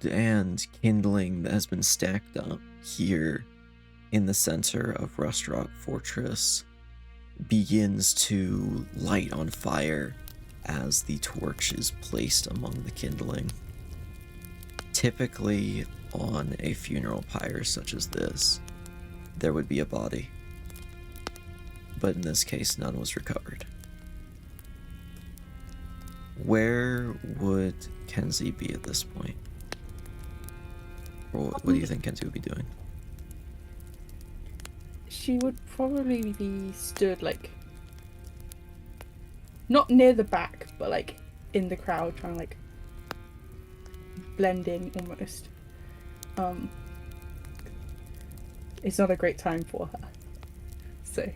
wood and kindling that has been stacked up here in the center of Rustrock Fortress begins to light on fire as the torch is placed among the kindling. Typically, on a funeral pyre such as this, there would be a body. But in this case, none was recovered. Where would Kenzie be at this point? Or what do you think Kenzie would be doing? She would probably be stood, like, not near the back, but, like, in the crowd, trying to, like, blend in almost. It's not a great time for her. So.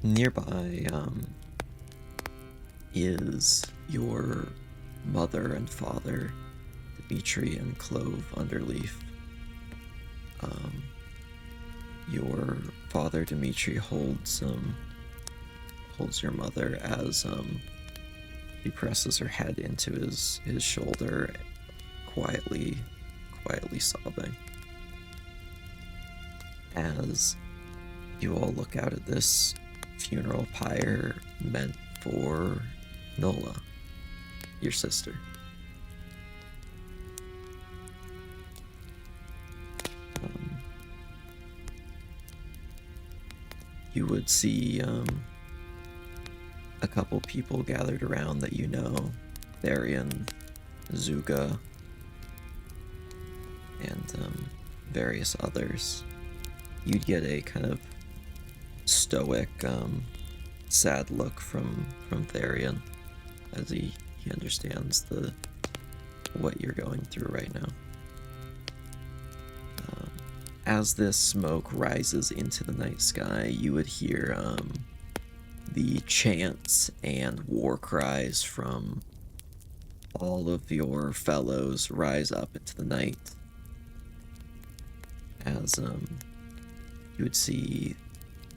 Nearby, is your mother and father, Dimitri and Clove Underleaf. Your father, Dimitri, holds your mother as he presses her head into his shoulder, quietly sobbing. As you all look out at this funeral pyre meant for Nola, your sister. You would see a couple people gathered around that you know, Therian, Zuga, and various others. You'd get a kind of stoic, sad look from Therian as he understands what you're going through right now. As this smoke rises into the night sky, you would hear the chants and war cries from all of your fellows rise up into the night. As you would see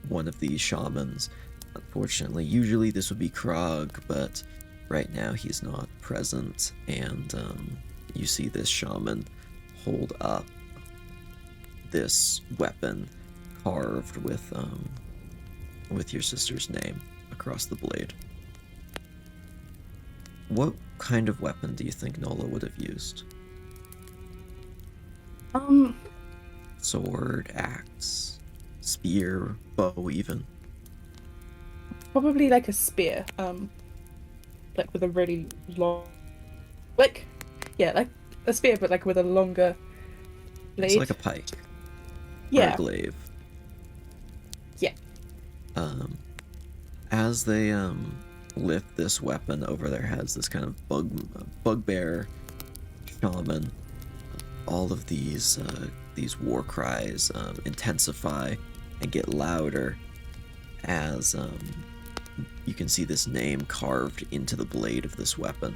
one of these shamans. Unfortunately, usually this would be Krog, but right now he's not present, and you see this shaman hold up this weapon carved with your sister's name across the blade. What kind of weapon do you think Nola would have used? Sword, axe, spear, bow, even. Probably like a spear, like with a really long, like a spear, but like with a longer blade. It's like a pike. Yeah. Or a glaive. Yeah. As they lift this weapon over their heads, this kind of bugbear shaman, all of these war cries intensify and get louder as you can see this name carved into the blade of this weapon,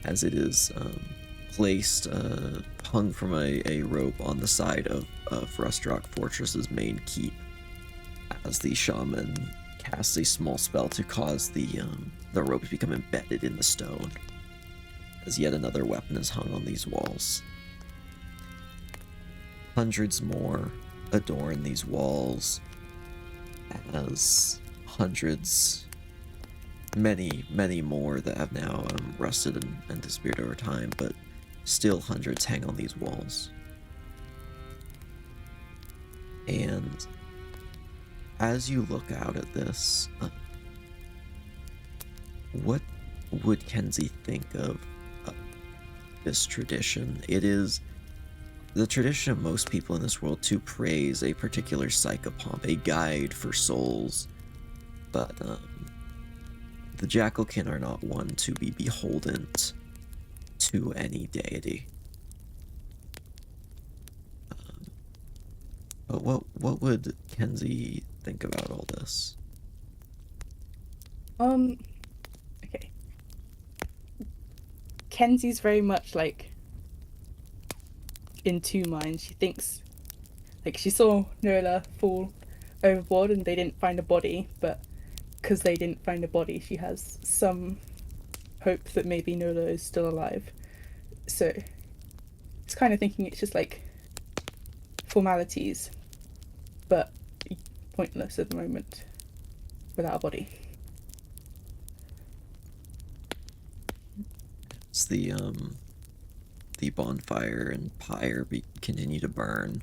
as it is placed, hung from a rope on the side of Rustrock Fortress's main keep, as the shaman casts a small spell to cause the rope to become embedded in the stone, as yet another weapon is hung on these walls. Hundreds more adorn these walls, as hundreds, many more that have now rusted and disappeared over time, but still hundreds hang on these walls. And as you look out at this, what would Kenzie think of this tradition? It is the tradition of most people in this world to praise a particular psychopomp, a guide for souls, but the Jackalkin are not one to be beholden to any deity. But what would Kenzie think about all this? Okay. Kenzie's very much like in two minds. She thinks, like, she saw Nola fall overboard and they didn't find a body, but because they didn't find a body, she has some hope that maybe Nola is still alive. So it's kind of thinking it's just like formalities, but pointless at the moment without a body. As the bonfire and pyre continue to burn,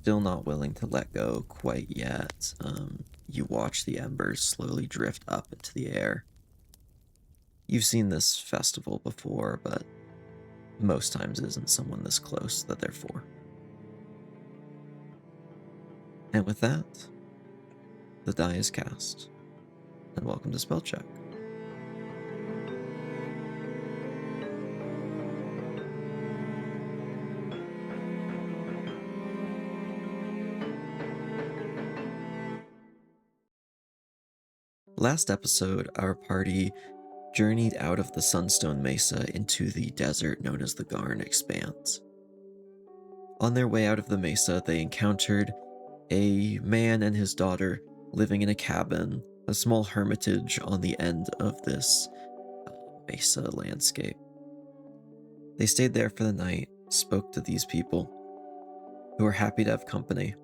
still not willing to let go quite yet. You watch the embers slowly drift up into the air. You've seen this festival before, but most times it isn't someone this close that they're for. And with that, the die is cast. And welcome to Spellcheck. Last episode, our party journeyed out of the Sunstone Mesa into the desert known as the Garn Expanse. On their way out of the mesa, they encountered a man and his daughter living in a cabin, a small hermitage on the end of this mesa landscape. They stayed there for the night, spoke to these people, who were happy to have company,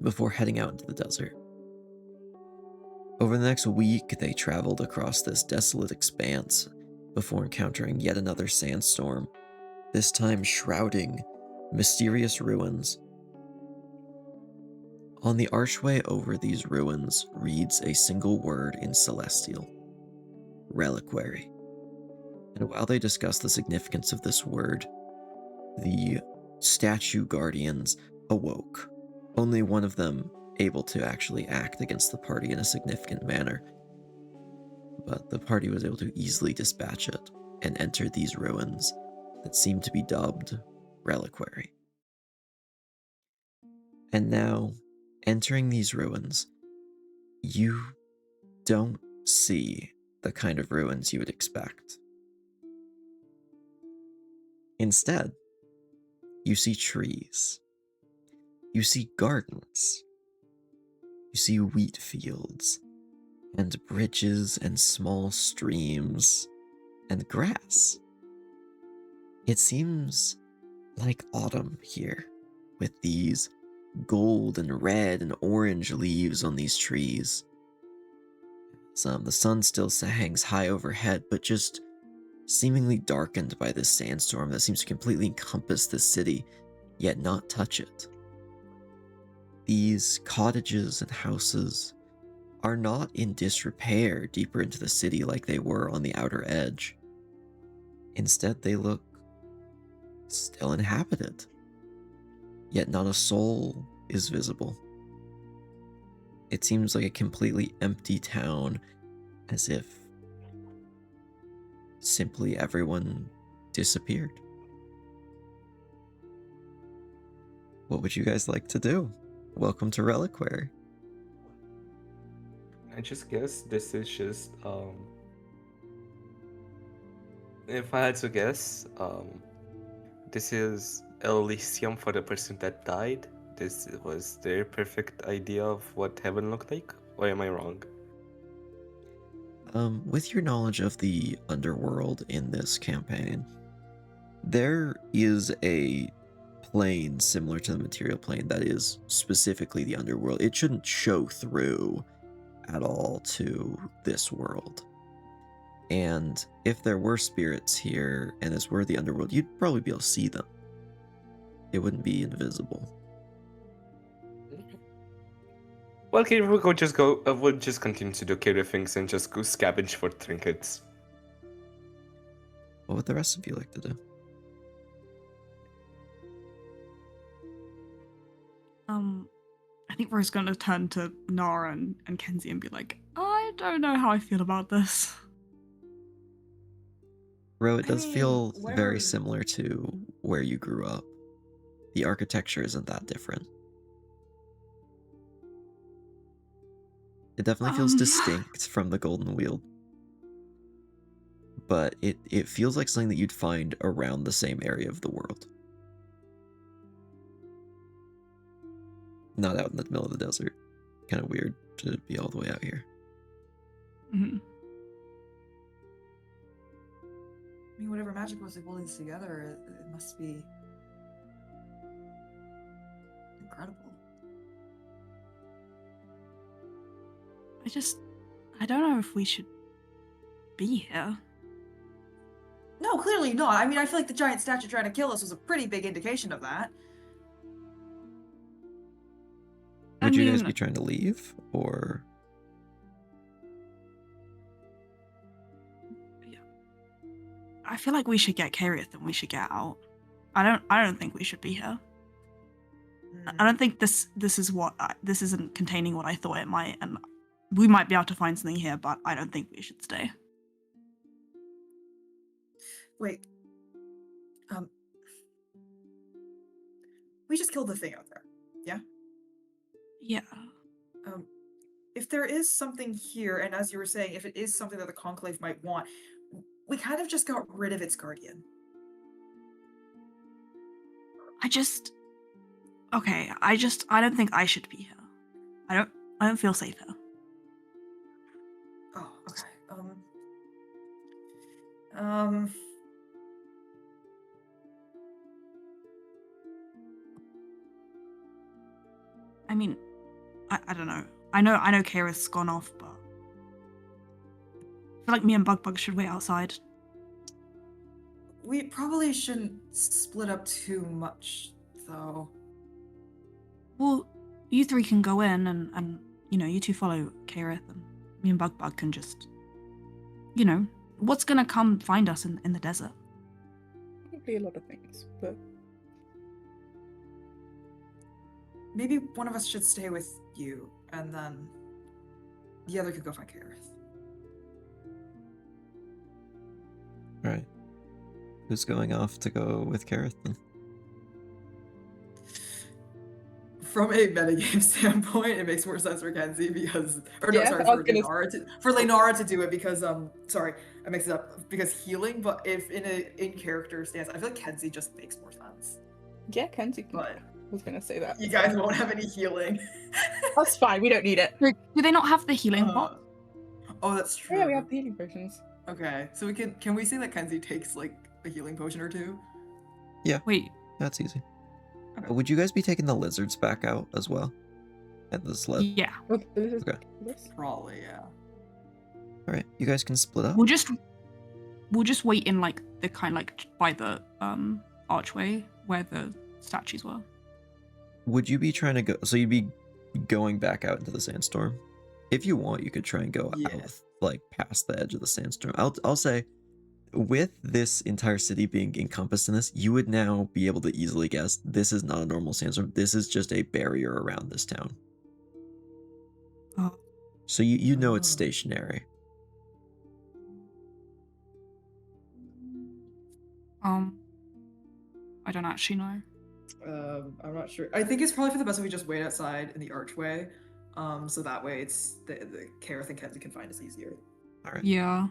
before heading out into the desert. Over the next week, they traveled across this desolate expanse before encountering yet another sandstorm, this time shrouding mysterious ruins. On the archway over these ruins reads a single word in Celestial: Reliquary. And while they discuss the significance of this word, the statue guardians awoke, only one of them able to actually act against the party in a significant manner. But the party was able to easily dispatch it and enter these ruins that seemed to be dubbed Reliquary. And now, entering these ruins, you don't see the kind of ruins you would expect. Instead, you see trees. You see gardens. You see wheat fields, and bridges, and small streams, and grass. It seems like autumn here, with these gold and red and orange leaves on these trees. The sun still hangs high overhead, but just seemingly darkened by this sandstorm that seems to completely encompass the city, yet not touch it. These cottages and houses are not in disrepair deeper into the city like they were on the outer edge. Instead, they look still inhabited, yet not a soul is visible. It seems like a completely empty town, as if simply everyone disappeared. What would you guys like to do? Welcome to Reliquary. I just guess this is just, if I had to guess, this is Elysium for the person that died. This was their perfect idea of what heaven looked like, or am I wrong? With your knowledge of the underworld in this campaign, there is a plane similar to the material plane that is specifically the underworld. It shouldn't show through at all to this world. And if there were spirits here and this were the underworld, you'd probably be able to see them. It wouldn't be invisible. Well, okay, we'll just continue to do Kaerith things and just go scavenge for trinkets. What would the rest of you like to do? I think we're just gonna turn to Nara and Kenzie and be like, I don't know how I feel about this. Ro, it I does mean, feel where- very similar to where you grew up. The architecture isn't that different. It definitely feels distinct from the Golden Wheel. But it feels like something that you'd find around the same area of the world. Not out in the middle of the desert. Kind of weird to be all the way out here. Mm-hmm. whatever magic was holding this together, it must be incredible. I don't know if we should be here. No, clearly not. I mean, I feel like the giant statue trying to kill us was a pretty big indication of that. Would you guys be trying to leave, or? I feel like we should get Kaerith and we should get out. I don't think we should be here. I don't think this isn't containing what I thought it might, and we might be able to find something here, but I don't think we should stay. Wait. We just killed the thing out there. Yeah? Yeah. If there is something here, and as you were saying, if it is something that the Conclave might want, we kind of just got rid of its guardian. I don't think I should be here. I don't feel safe here. Oh, okay. I mean, I don't know. I know Kaerith's gone off, but I feel like me and Bug should wait outside. We probably shouldn't split up too much, though. Well, you three can go in and you two follow Kaerith, and me and Bug can just, what's gonna come find us in the desert? Probably a lot of things, but Maybe one of us should stay with you, and then the other could go find Kaerith. Right. Who's going off to go with Kaerith then? From a metagame standpoint, it makes more sense for Kenzie because, for Leinara to do it because, sorry, I mixed it up, because healing, but if in character stance, I feel like Kenzie just makes more sense. yeah, Kenzie But was gonna say that. you guys won't have any healing. That's fine, we don't need it. Do they not have the healing pot? Oh, that's true. Yeah, we have the healing potions. Okay, so can we say that Kenzie takes like a healing potion or two? Wait, That's easy. Okay. Would you guys be taking the lizards back out as well? At the sled? yeah. Okay. Probably, yeah. Alright, you guys can split up. We'll just wait in like the kind like by the archway where the statues were. Would you be trying to go, so you'd be going back out into the sandstorm? If you want, you could try and go Yeah. out, like past the edge of the sandstorm. I'll say, with this entire city being encompassed in this, you would now be able to easily guess this is not a normal sandstorm. This is just a barrier around this town. Oh. So you know it's Oh. stationary. I don't actually know. I'm not sure. I think it's probably for the best if we just wait outside in the archway. So that way it's the Kaerith and Kenzie can find us easier. Alright. Yeah.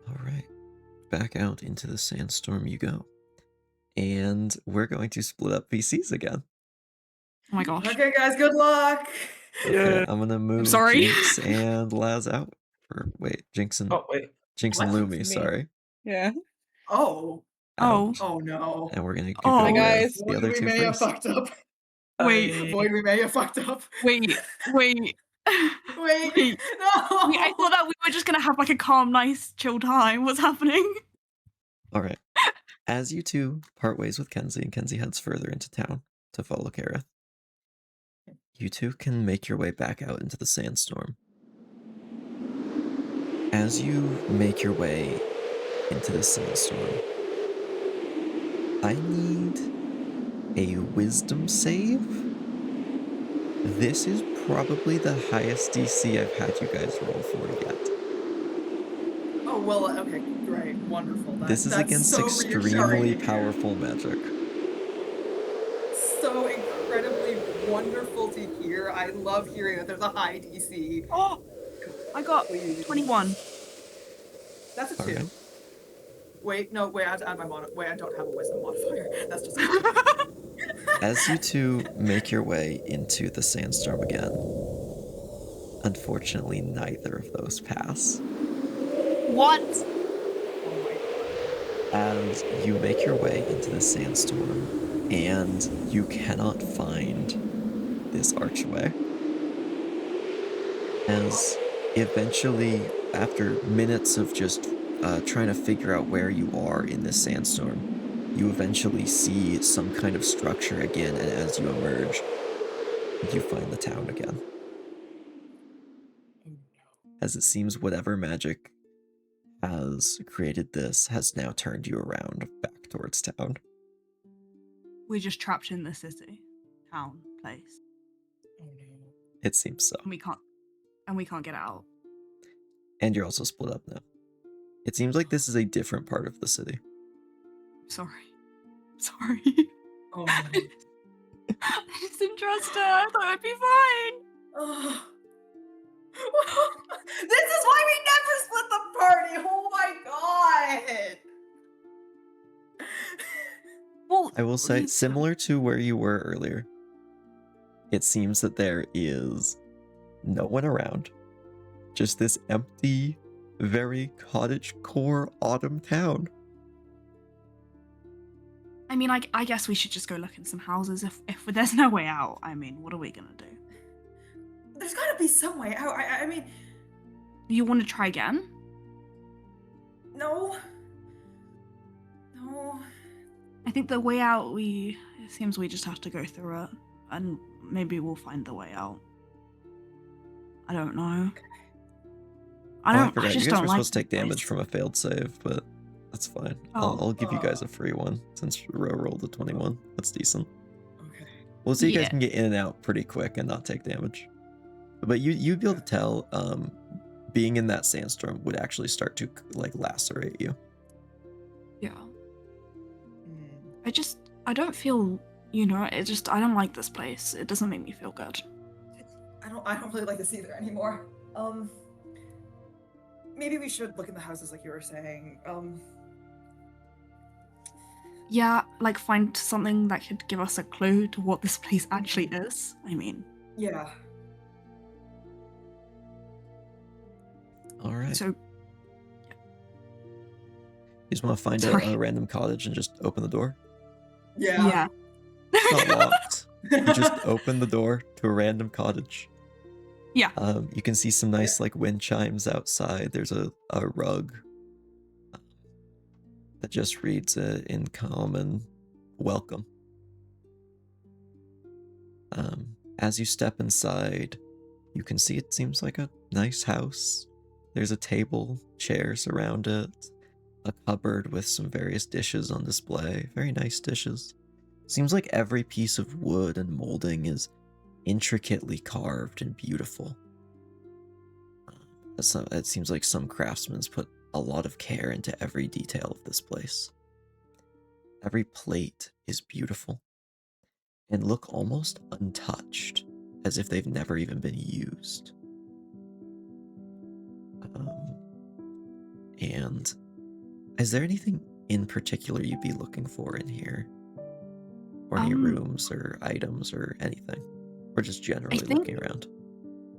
Alright. Back out into the sandstorm you go. And we're going to split up PCs again. Oh my gosh. Okay, guys, good luck. Okay, I'm gonna move sorry. Jynx and Laz out. Jynx and Oh wait. Jinx and What? Lumi, Me. sorry. Yeah. Oh. Oh. Out. Oh no. And we're gonna go Oh. Hi, with guys. the Void other we two may have first. fucked up. Wait. Void we may have fucked up. Wait. Wait. Wait. No. I thought that we were just gonna have like a calm, nice, chill time. What's happening? Alright. As you two part ways with Kenzie, and Kenzie heads further into town to follow Kaerith, you two can make your way back out into the sandstorm. As you make your way into the sandstorm, I need a wisdom save. This is probably the highest DC I've had you guys roll for yet. Oh well. Okay. Great. Wonderful. This is that's against so extremely reassuring. powerful magic. So incredibly wonderful to hear. I love hearing that there's a high DC. Oh, I got Please. 21. That's a 2. Alright. Wait, no, wait, I have to add my Wait, I don't have a wisdom modifier. That's just As you two make your way into the sandstorm again, unfortunately neither of those pass. What? Oh my god. as you make your way into the sandstorm, and you cannot find this archway. As eventually, after minutes of just trying to figure out where you are in this sandstorm, you eventually see some kind of structure again, and as you emerge, you find the town again. As it seems whatever magic has created this has now turned you around back towards town. We're just trapped in the city, town, place. It seems so. And we can't get out. And you're also split up now. It seems like this is a different part of the city. Sorry. Sorry. Oh no. I just didn't trust her. I thought I'd be fine. Oh. This is why we never split the party. Oh my god. Well, I will say, similar to where you were earlier, it seems that there is no one around. Just this empty, very cottagecore autumn town. I mean, I guess we should just go look in some houses. If there's no way out, I mean, what are we gonna do? There's gotta be some way out. I mean, You want to try again? no. No. I think the way out, it seems we just have to go through it, and maybe we'll find the way out. I don't know. I forgot. just You guys don't were like supposed to take this damage place. from a failed save, but that's fine. Oh. I'll give you guys a free one since Ro rolled a 21. That's decent. Okay. Well, so you guys Yeah. can get in and out pretty quick and not take damage. But you'd be able to tell, being in that sandstorm would actually start to like lacerate you. Yeah. I don't feel, I don't like this place. It doesn't make me feel good. I don't really like this either anymore. Maybe we should look in the houses like you were saying. Yeah, like find something that could give us a clue to what this place actually is. I mean, Yeah. All right. so You just want to find Sorry. a random cottage and just open the door? Yeah. It's not locked. You just open the door to a random cottage. Yeah. You can see some nice like wind chimes outside. There's a rug that just reads in common, "Welcome." As you step inside, you can see it seems like a nice house. There's a table, chairs around it, a cupboard with some various dishes on display. Very nice dishes. Seems like every piece of wood and molding is intricately carved and beautiful. It seems like some craftsmen's put a lot of care into every detail of this place. Every plate is beautiful and look almost untouched, as if they've never even been used. And is there anything in particular you'd be looking for in here? Or any rooms or items or anything? Or just generally looking around?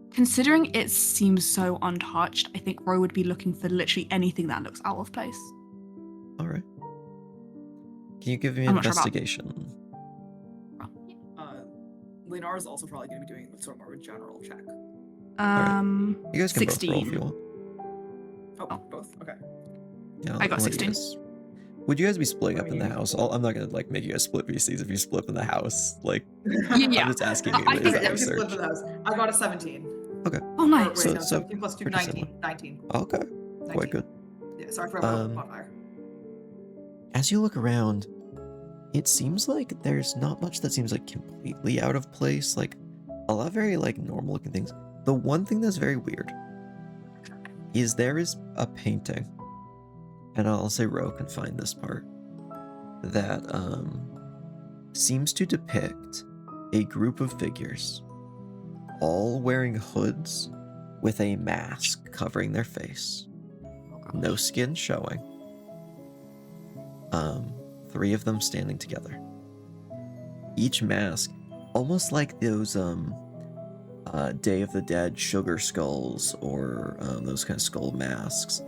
considering it seems so untouched, I think Ro would be looking for literally anything that looks out of place. Alright. Can you give me an I'm not sure about- investigation? Leinara is also probably going to be doing sort of more of a general check. You guys can both roll if 16. you want. Oh, both? Okay. Yeah, I got I'll let you 16. guys- Would you guys be splitting up in the house? I'm not gonna like make you guys split VCs if you split up in the house. Like, Yeah. I'm just asking you. I Is think- that Yeah, we can research? split the house. I got a 17. Okay. Oh, Or, nice. wait, So- no, so 17 plus 2, pretty 19. similar. 19. Okay. 19. Quite good. Yeah, sorry for modifier. As you look around, it seems like there's not much that seems like completely out of place. Like a lot of very like normal looking things. The one thing that's very weird is there is a painting, and I'll say Ro can find this part, that seems to depict a group of figures all wearing hoods with a mask covering their face. No skin showing. 3 of them standing together. Each mask, almost like those Day of the Dead sugar skulls or those kind of skull masks,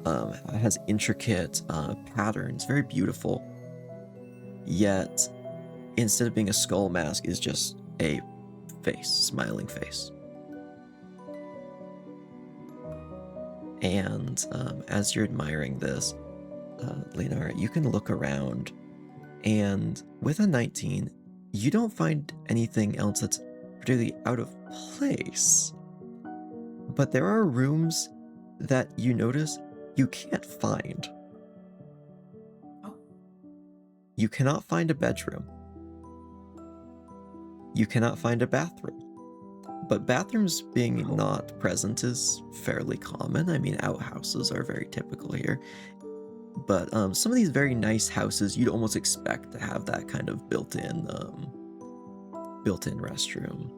It has intricate patterns, very beautiful. Yet, instead of being a skull mask, is just a face, smiling face. And as you're admiring this, Leinara, you can look around, and with a 19, you don't find anything else that's particularly out of place. But there are rooms that you notice you can't find. Oh. You cannot find a bedroom. You cannot find a bathroom. But bathrooms being not present is fairly common. I mean, outhouses are very typical here. But some of these very nice houses, you'd almost expect to have that kind of built-in restroom,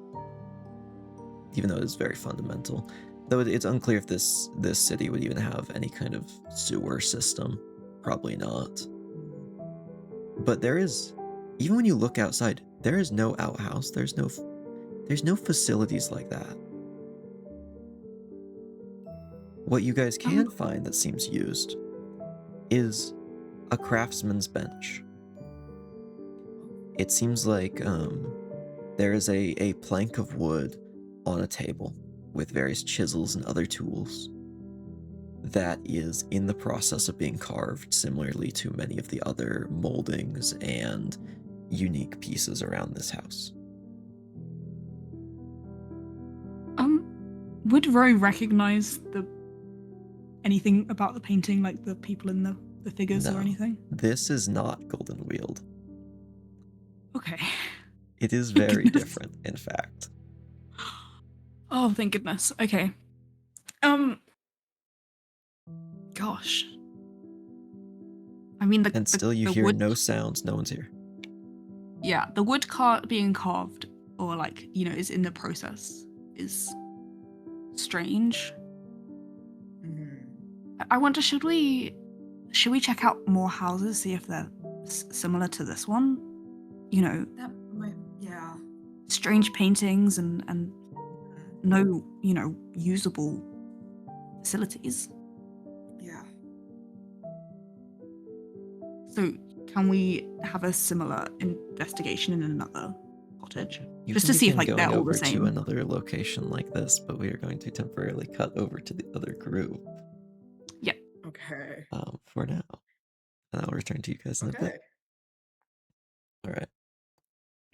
even though it is very fundamental. Though it's unclear if this city would even have any kind of sewer system. Probably not. But there is, even when you look outside, there is no outhouse. There's no facilities like that. What you guys can find that seems used is a craftsman's bench. It seems like there is a plank of wood on a table with various chisels and other tools that is in the process of being carved, similarly to many of the other moldings and unique pieces around this house. Would Roe recognize anything about the painting, like the people in the figures No, or anything? This is not Golden Wheeled. Okay. It is very different, in fact. Oh, thank goodness. Okay. Gosh. I mean, And still you the hear wood, no sounds, no one's here. Yeah, the wood being carved, or like, is in the process, is strange. I wonder, should we check out more houses, see if they're similar to this one? That might, yeah. Strange paintings and no, usable facilities. Yeah. So can we have a similar investigation in another cottage? You Just can to see if begin they're going all the over same. to another location like this, but we are going to temporarily cut over to the other group. Yep. Okay. For now. And I'll return to you guys in a bit. All right.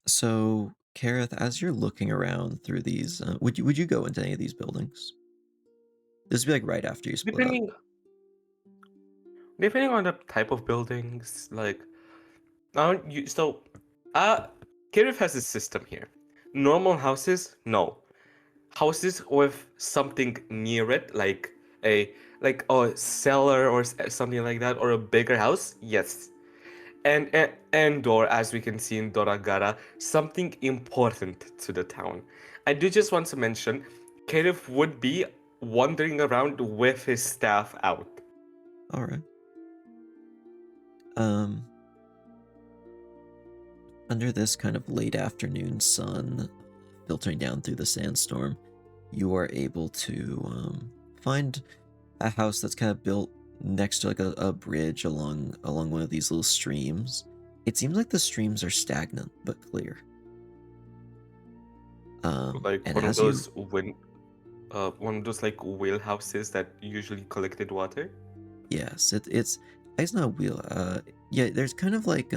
So, Kaerith, as you're looking around through these, would you go into any of these buildings? This would be like right after you split up. Depending on the type of buildings, like, Kaerith has a system here. Normal houses, no. Houses with something near it, like a cellar or something like that, or a bigger house, yes. And or, as we can see in Doragara, something important to the town. I do just want to mention, Kaerith would be wandering around with his staff out. All right. Under this kind of late afternoon sun filtering down through the sandstorm, you are able to find a house that's kind of built next to like a bridge along one of these little streams. It seems like the streams are stagnant but clear. Like and one of as those one of those like whale houses that usually collected water. Yes, it's not a wheel. Yeah, there's kind of like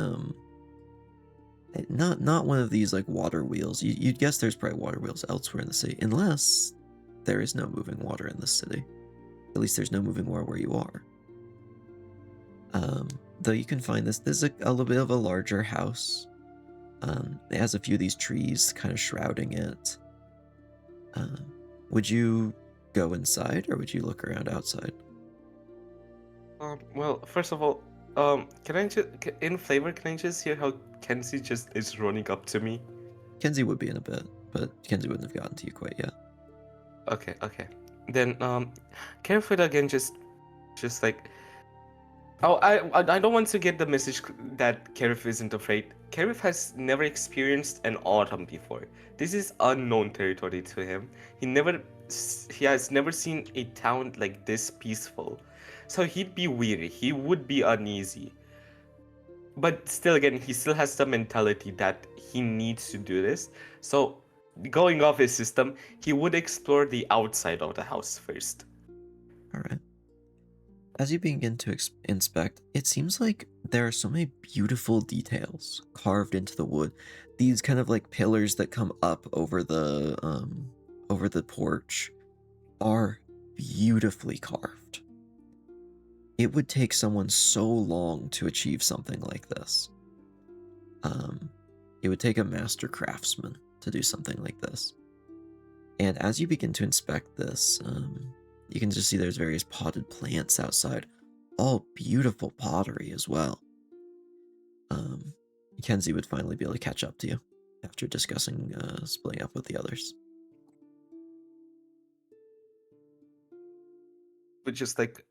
not one of these like water wheels. You'd guess there's probably water wheels elsewhere in the city, unless there is no moving water in the city. At least there's no moving water where you are. Though you can find this is a little bit of a larger house. It has a few of these trees kind of shrouding it. Would you go inside or would you look around outside? Well, first of all, can I just, in flavor, can I just hear how Kenzie just is running up to me? Kenzie would be in a bit, but Kenzie wouldn't have gotten to you quite yet. Okay. Then, Kaerith again, just like, oh, I don't want to get the message that Kaerith isn't afraid. Kaerith has never experienced an autumn before. This is unknown territory to him. He never he has never seen a town like this peaceful. So he'd be weary. He would be uneasy. But still, again, he still has the mentality that he needs to do this. So, going off his system, he would explore the outside of the house first. Alright. As you begin to inspect, it seems like there are so many beautiful details carved into the wood. These kind of like pillars that come up over the porch are beautifully carved. It would take someone so long to achieve something like this. It would take a master craftsman to do something like this. And as you begin to inspect this, you can just see there's various potted plants outside. All beautiful pottery as well. Kenzie would finally be able to catch up to you after discussing splitting up with the others. But just like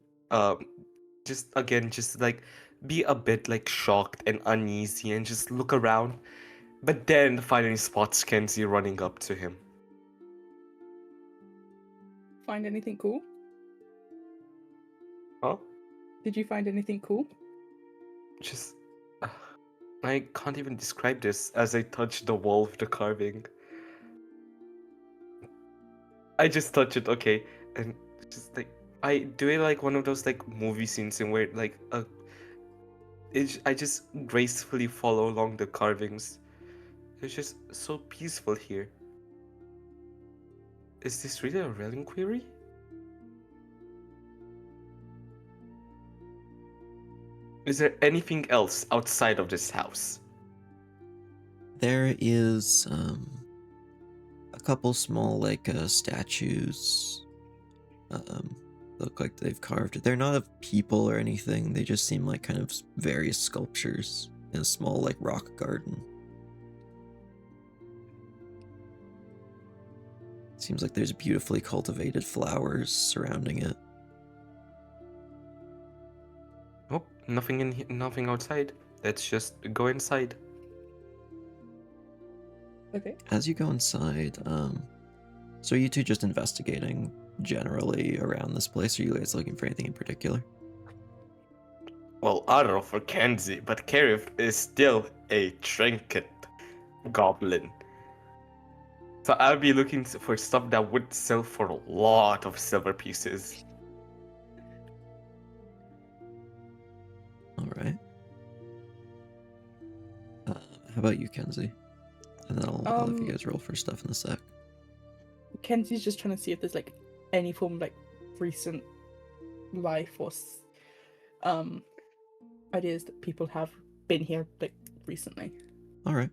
be a bit like shocked and uneasy and just look around, but then finally spots Kenzie running up to him. Find anything cool? Huh? Did you find anything cool? Just I can't even describe this as I touch the wall of the carving. I just touch it, okay, and just like I do it like one of those like movie scenes in where like I just gracefully follow along the carvings. It's just so peaceful here. Is this really a reliquary? Is there anything else outside of this house? There is a couple small like statues. Look like they've carved. They're not of people or anything. They just seem like kind of various sculptures in a small like rock garden. Seems like there's beautifully cultivated flowers surrounding it. Oh, nothing in here, nothing outside. Let's just go inside. Okay. As you go inside, so are you two just investigating generally around this place, or are you guys looking for anything in particular? Well, I don't know for Kenzie, but Kaerith is still a trinket goblin. So I'll be looking for stuff that would sell for a lot of silver pieces. Alright. How about you, Kenzie? And then I'll have you guys roll for stuff in a sec. Kenzie's just trying to see if there's like any form of like recent life or ideas that people have been here like recently. Alright.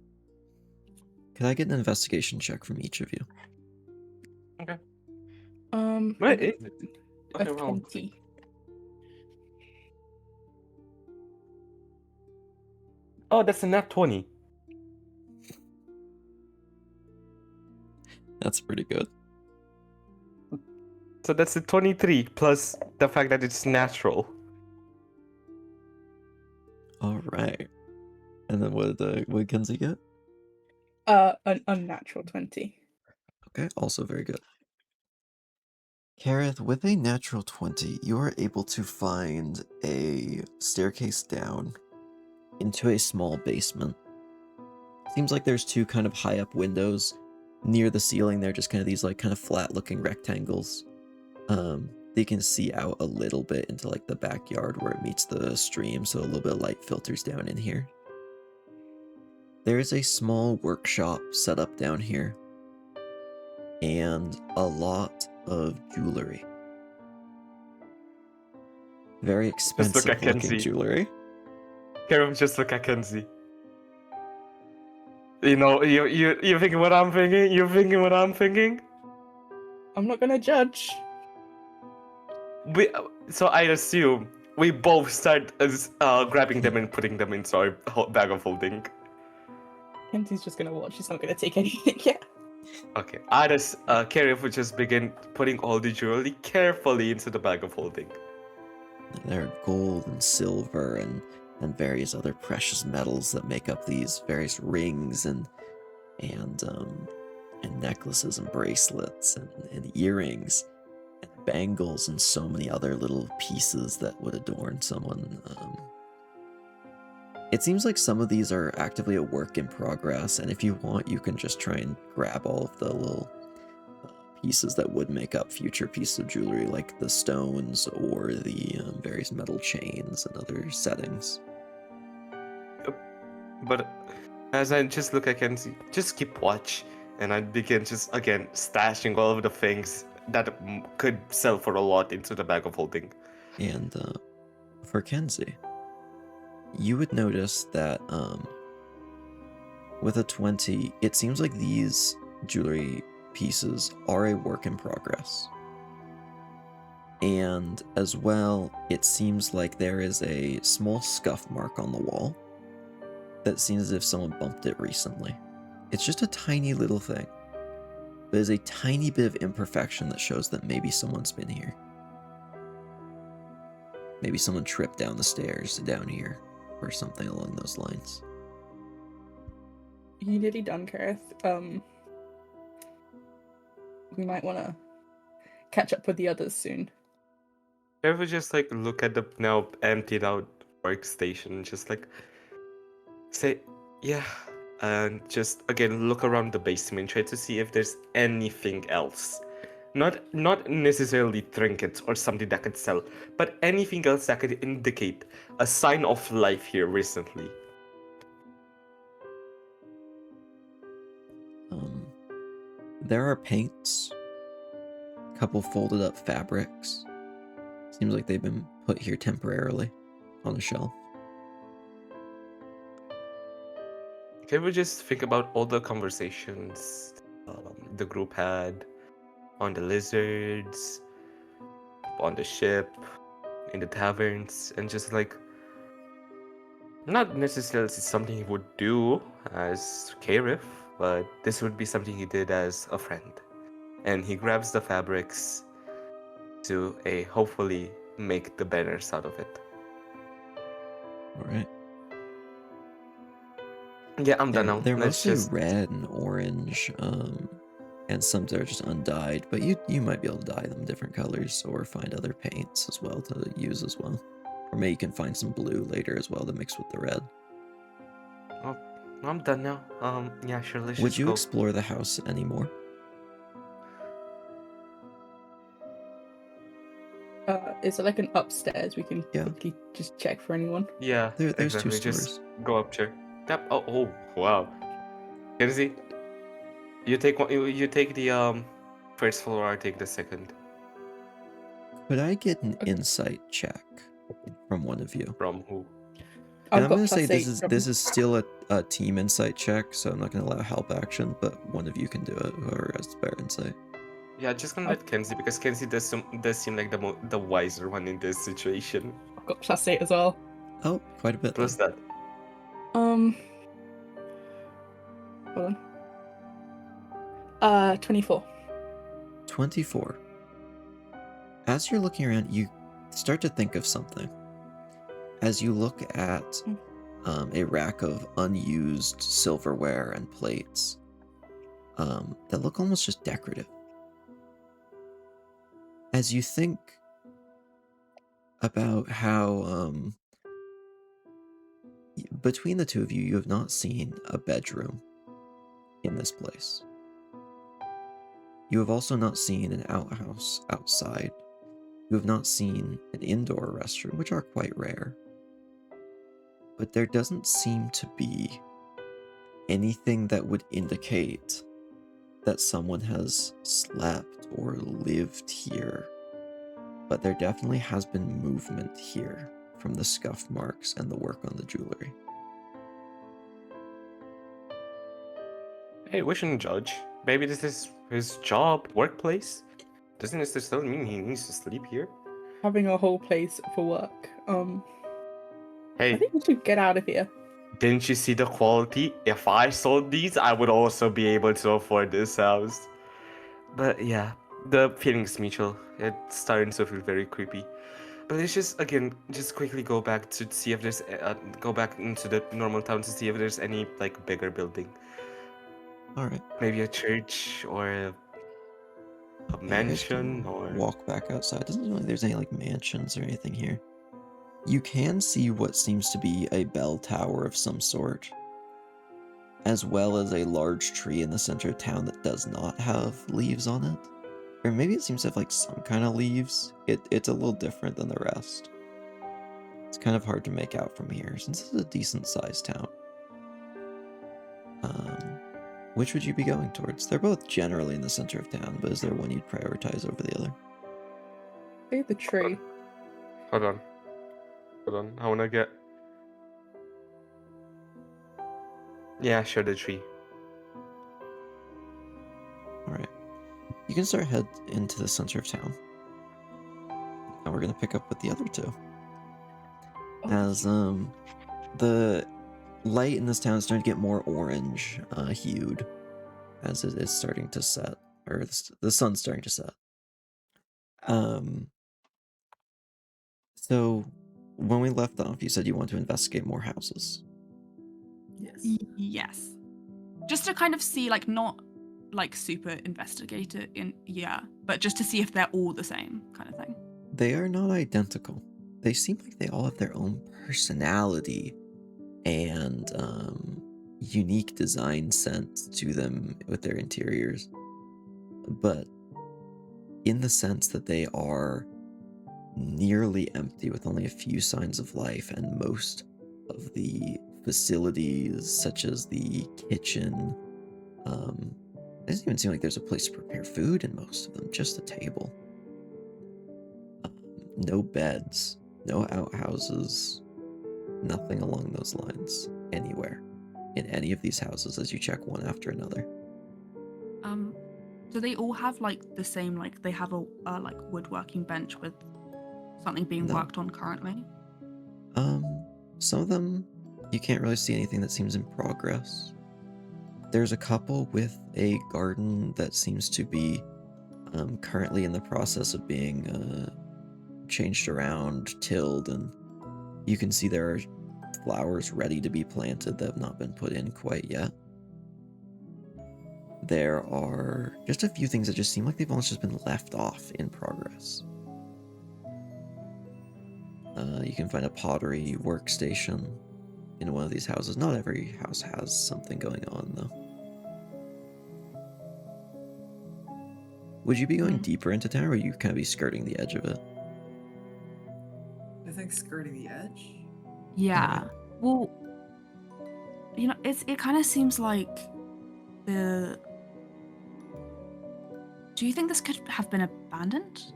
Can I get an investigation check from each of you? Okay. Wait, is it? Okay, well. Kenzie. Oh, that's a nat 20. That's pretty good. So that's a 23 plus the fact that it's natural. Alright. And then what did Kenzie get? An unnatural 20. Okay, also very good. Kaerith, with a natural 20, you are able to find a staircase down into a small basement. Seems like there's two kind of high up windows near the ceiling. They're just kind of these like kind of flat looking rectangles. They can see out a little bit into like the backyard where it meets the stream, so a little bit of light filters down in here. There is a small workshop set up down here and a lot of jewelry. Very expensive looking Kenzie. jewelry. Kaerith, just look at Kenzie. You know, you thinking what I'm thinking? You're thinking what I'm thinking? I'm not gonna judge. So I assume we both start grabbing them and putting them into our bag of holding. Kenzie's just gonna watch. She's not gonna take anything yet. Okay, Kaerith would just begin putting all the jewelry carefully into the bag of holding. There are gold and silver and various other precious metals that make up these various rings and and necklaces and bracelets and earrings and bangles and so many other little pieces that would adorn someone. It seems like some of these are actively a work in progress, and if you want, you can just try and grab all of the little pieces that would make up future pieces of jewelry, like the stones or the various metal chains and other settings. But as I just look at Kenzie, just keep watch, and I begin just again stashing all of the things that could sell for a lot into the bag of holding. And for Kenzie, you would notice that with a 20, it seems like these jewelry pieces are a work in progress. And as well, it seems like there is a small scuff mark on the wall that seems as if someone bumped it recently. It's just a tiny little thing, but there's a tiny bit of imperfection that shows that maybe someone's been here. Maybe someone tripped down the stairs down here, or something along those lines. You nearly done, Kaerith. We might want to catch up with the others soon. Ever just like look at the now emptied out workstation and just like say, yeah, and just again look around the basement, try to see if there's anything else. Not necessarily trinkets or something that could sell, but anything else that could indicate a sign of life here recently. There are paints, a couple folded up fabrics. Seems like they've been put here temporarily on a shelf. Can we just think about all the conversations the group had on the lizards, on the ship, in the taverns, and just like not necessarily something he would do as Kaerith, but this would be something he did as a friend. And he grabs the fabrics to hopefully make the banners out of it. Alright. Yeah, I'm done now. They're Let's mostly just red and orange, and some that are just undyed, but you might be able to dye them different colors or find other paints as well to use as well. Or maybe you can find some blue later as well to mix with the red. Oh, I'm done now. Yeah, sure, let's Would just you go. explore the house anymore? Is it like an upstairs? We can Yeah. quickly just check for anyone. Yeah, There's two exactly. Just stores. go up there. Yep. Oh, wow. Kenzie, you take one. You take the first floor. I take the second. Could I get an insight check from one of you? From who? And I've I'm got gonna say +8 from- this is still a team insight check, so I'm not gonna allow help action, but one of you can do it, whoever has better insight. Yeah, just gonna let Kenzie because Kenzie does seem like the wiser one in this situation. I've got +8 as well. Oh, quite a bit. Plus then. that. Hold on. 24. 24. As you're looking around, you start to think of something. As you look at a rack of unused silverware and plates that look almost just decorative. As you think about how between the two of you, you have not seen a bedroom in this place. You have also not seen an outhouse outside. You have not seen an indoor restroom, which are quite rare. But there doesn't seem to be anything that would indicate that someone has slept or lived here. But there definitely has been movement here from the scuff marks and the work on the jewelry. Hey, we shouldn't judge. Maybe this is his job, workplace. Doesn't necessarily mean he needs to sleep here. Having a whole place for work. I Hey, think we should get out of here. didn't you see the quality? If I sold these, I would also be able to afford this house. But yeah, the feeling's mutual. It's starting to feel very creepy. But let's just again, just quickly go back to see if there's go back into the normal town to see if there's any like bigger building. All right. Maybe a church or a Yeah, you guys mansion can or walk back outside. Doesn't seem like there's any like mansions or anything here. You can see what seems to be a bell tower of some sort, as well as a large tree in the center of town that does not have leaves on it. Or maybe it seems to have like some kind of leaves. It's a little different than the rest. It's kind of hard to make out from here, since this is a decent sized town. Which would you be going towards? They're both generally in the center of town, but is there one you'd prioritize over the other? Maybe the tree. hold on. I wanna get. Yeah, sure, the tree. Alright. You can start head into the center of town. And we're gonna pick up with the other two. As the light in this town is starting to get more orange hued as it is starting to set, or the sun's starting to set. So when we left off, you said you want to investigate more houses. Yes. Yes. Just to kind of see, like, not like super investigate it in, but just to see if they're all the same kind of thing. They are not identical. They seem like they all have their own personality and unique design sense to them with their interiors. But in the sense that they are nearly empty with only a few signs of life, and most of the facilities, such as the kitchen, it doesn't even seem like there's a place to prepare food in most of them, just a table. No beds, no outhouses, nothing along those lines anywhere in any of these houses as you check one after another. Do they all have like the same, like they have a like woodworking bench with something being worked on currently? Some of them you can't really see anything that seems in progress. There's a couple with a garden that seems to be currently in the process of being changed around, tilled, and you can see there are flowers ready to be planted that have not been put in quite yet. There are just a few things that just seem like they've almost just been left off in progress. You can find a pottery workstation in one of these houses. Not every house has something going on, though. Would you be going deeper into town, or would you kind of be skirting the edge of it? I think skirting the edge. Yeah. Alright. Well, you know, it kind of seems like the. Do you think this could have been abandoned?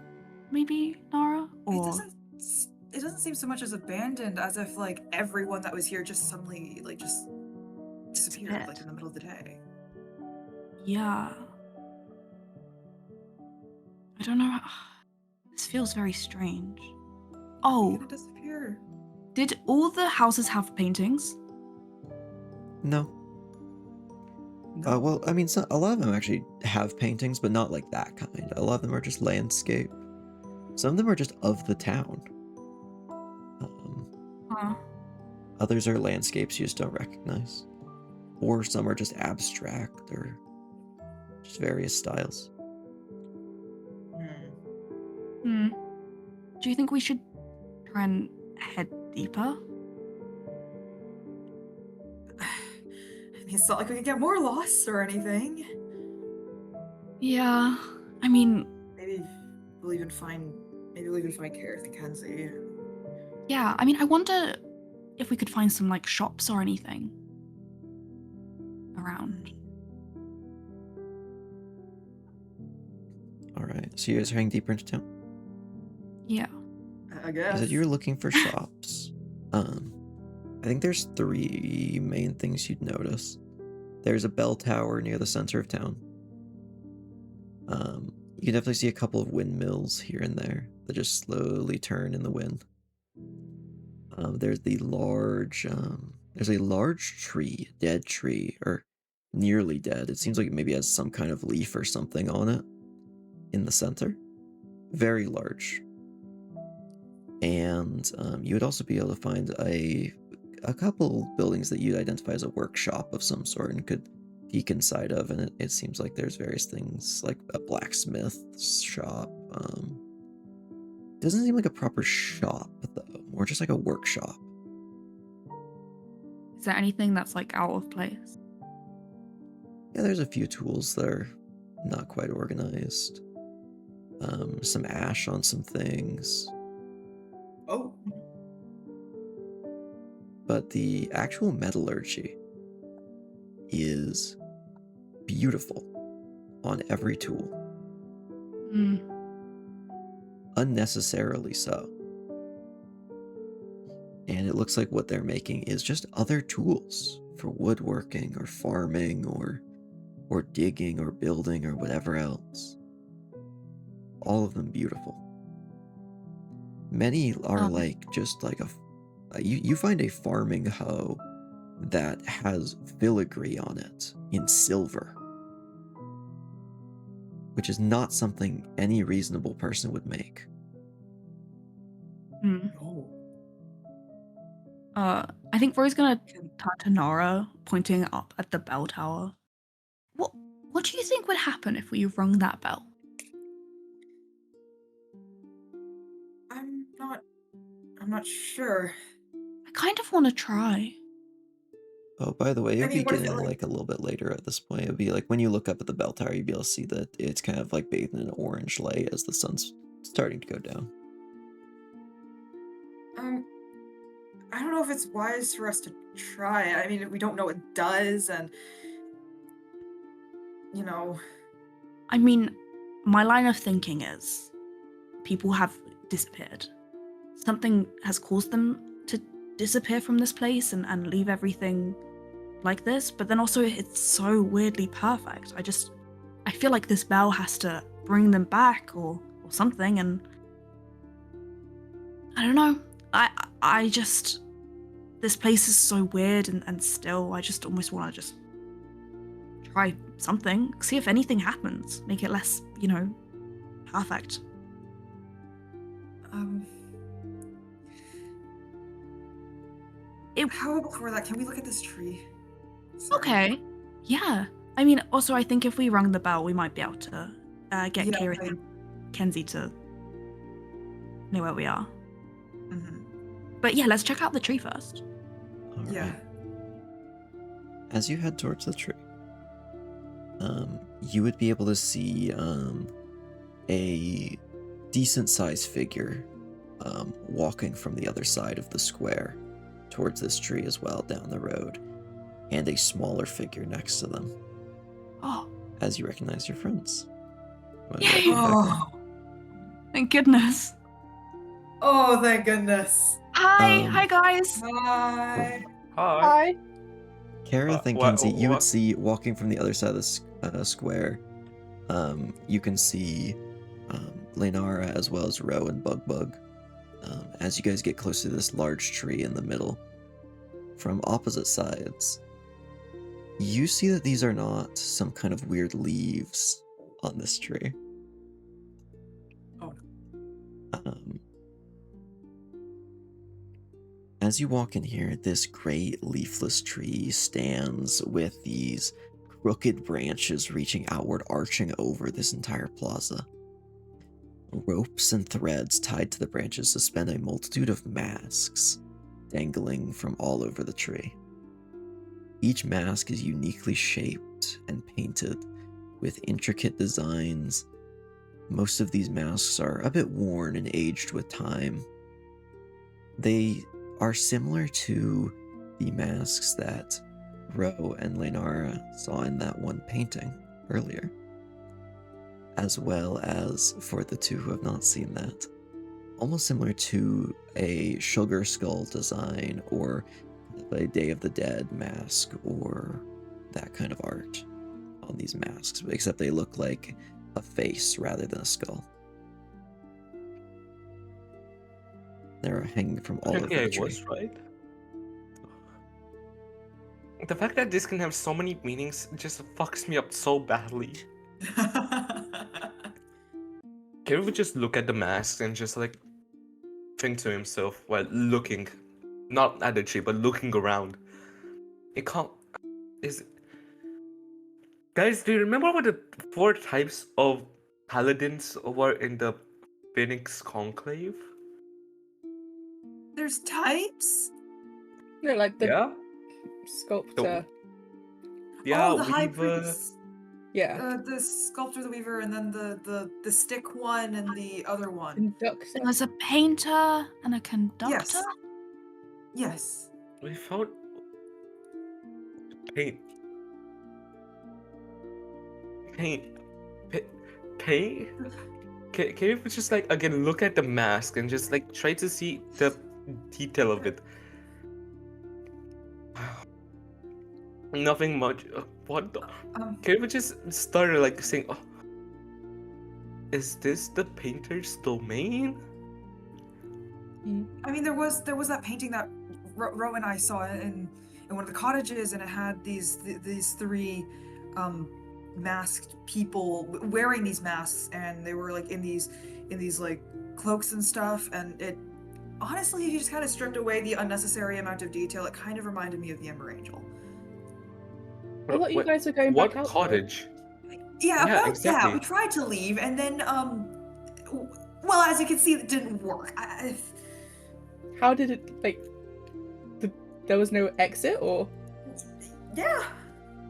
Maybe, Nara? Or It doesn't seem so much as abandoned as if like everyone that was here just suddenly like just disappeared like in the middle of the day. Yeah. I don't know. This feels very strange. Oh, Gonna disappear. did all the houses have paintings? No. Well, I mean, a lot of them actually have paintings, but not like that kind. A lot of them are just landscape. Some of them are just of the town. Others are landscapes you just don't recognize. Or some are just abstract, or just various styles. Do you think we should try and head deeper? It's not like we can get more lost or anything. Yeah, I mean, Maybe we'll even find Kaerith and Kenzie. yeah, I mean, I wonder if we could find some like shops or anything around. Alright, so you guys are heading deeper into town? Yeah. I guess. You said you were looking for shops. I think there's 3 main things you'd notice. There's a bell tower near the center of town. You can definitely see a couple of windmills here and there that just slowly turn in the wind. There's a large tree, dead tree, or nearly dead. It seems like it maybe has some kind of leaf or something on it in the center. Very large. And you would also be able to find a couple buildings that you'd identify as a workshop of some sort and could peek inside of, and it seems like there's various things like a blacksmith shop. Doesn't seem like a proper shop though, more just like a workshop. Is there anything that's like out of place? Yeah, there's a few tools that are not quite organized. Some ash on some things. Oh. But the actual metallurgy is beautiful on every tool. Mm. Unnecessarily so. And it looks like what they're making is just other tools for woodworking or farming or digging or building or whatever else. All of them beautiful. Many are like just like you find a farming hoe that has filigree on it in silver, which is not something any reasonable person would make. No. I think Roy's gonna turn to Nara, pointing up at the bell tower. What do you think would happen if we rung that bell? I'm not sure. I kind of want to try. Oh, by the way, it'll be what is it getting like? like a little bit later at this point. It'll be like when you look up at the bell tower, you'll be able to see that it's kind of like bathed in an orange light as the sun's starting to go down. I don't know if it's wise for us to try. I mean, we don't know what it does, and you know. I mean, my line of thinking is people have disappeared. Something has caused them to disappear from this place and leave everything like this, but then also it's so weirdly perfect. I feel like this bell has to bring them back or something, and I don't know. I just, this place is so weird and still, I just almost want to just try something, see if anything happens, make it less, perfect. How about before that, can we look at this tree? Sorry. Okay, yeah. I mean, also, I think if we rung the bell, we might be able to get Kaerith and Kenzie to know where we are. Mm-hmm. But yeah, let's check out the tree first. All Yeah. right. As you head towards the tree, you would be able to see a decent-sized figure walking from the other side of the square towards this tree as well, down the road, and a smaller figure next to them. Oh, As you recognize your friends. Yay! Oh. thank goodness. Oh, thank goodness. Hi guys. Hi. Hi. Kaerith and Wha- Kenzie, you would what- see walking from the other side of the square. You can see Leinara as well as Ro and Bug. As you guys get close to this large tree in the middle, from opposite sides, you see that these are not some kind of weird leaves on this tree. Oh. As you walk in here, this great leafless tree stands with these crooked branches reaching outward, arching over this entire plaza. Ropes and threads tied to the branches suspend a multitude of masks dangling from all over the tree. Each mask is uniquely shaped and painted with intricate designs. Most of these masks are a bit worn and aged with time. They are similar to the masks that Ro and Leinara saw in that one painting earlier, as well as, for the two who have not seen that, almost similar to a sugar skull design or a Day of the Dead mask or that kind of art on these masks, except they look like a face rather than a skull. They're hanging from all over Okay, the I tree. was right. The fact that this can have so many meanings just fucks me up so badly. Kaerith would just look at the mask and just like think to himself while looking, not at the tree, but looking around. It can't. Guys, do you remember what the 4 types of paladins were in the Phoenix Conclave? There's types? No, like the Yeah? sculptor. Yeah, Oh, the high Weaver. priest. Yeah. The sculptor, the weaver, and then the stick one and the other one. Conductor. There was a painter and a conductor. Yes. We found paint. Paint. Paint? Can you just like again look at the mask and just like try to see the detail of it? Nothing much. What the? Can you just start like saying, oh, is this the painter's domain? I mean, there was that painting that Ro and I saw in one of the cottages, and it had these 3 masked people wearing these masks, and they were like in these like cloaks and stuff. And it honestly, if you just kind of stripped away the unnecessary amount of detail, it kind of reminded me of the Ember Angel. I thought you guys were going back out. What cottage? Yeah, exactly. we tried to leave, and then well, as you can see, it didn't work. How did it, like, there was no exit, or?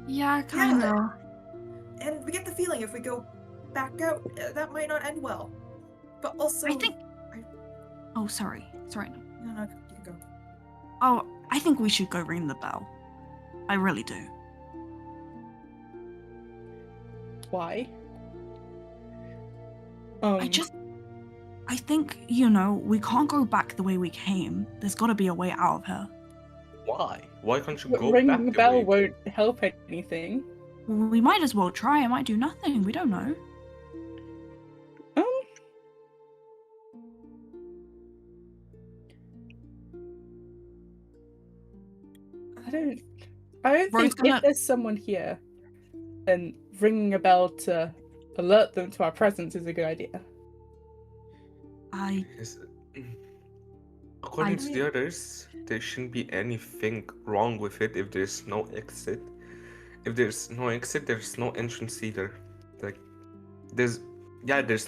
Yeah, kind of. And we get the feeling if we go back out, that might not end well. But also, I think. Oh, sorry. No, you can go. Oh, I think we should go ring the bell. I really do. Why? I think, we can't go back the way we came. There's got to be a way out of here. Why? Why can't you go ringing back? the bell won't help anything. We might as well try. It might do nothing. We don't know. I don't think if there's someone here, then ringing a bell to alert them to our presence is a good idea. According to the others, there shouldn't be anything wrong with it if there's no exit. If there's no exit, there's no entrance either. Like, there's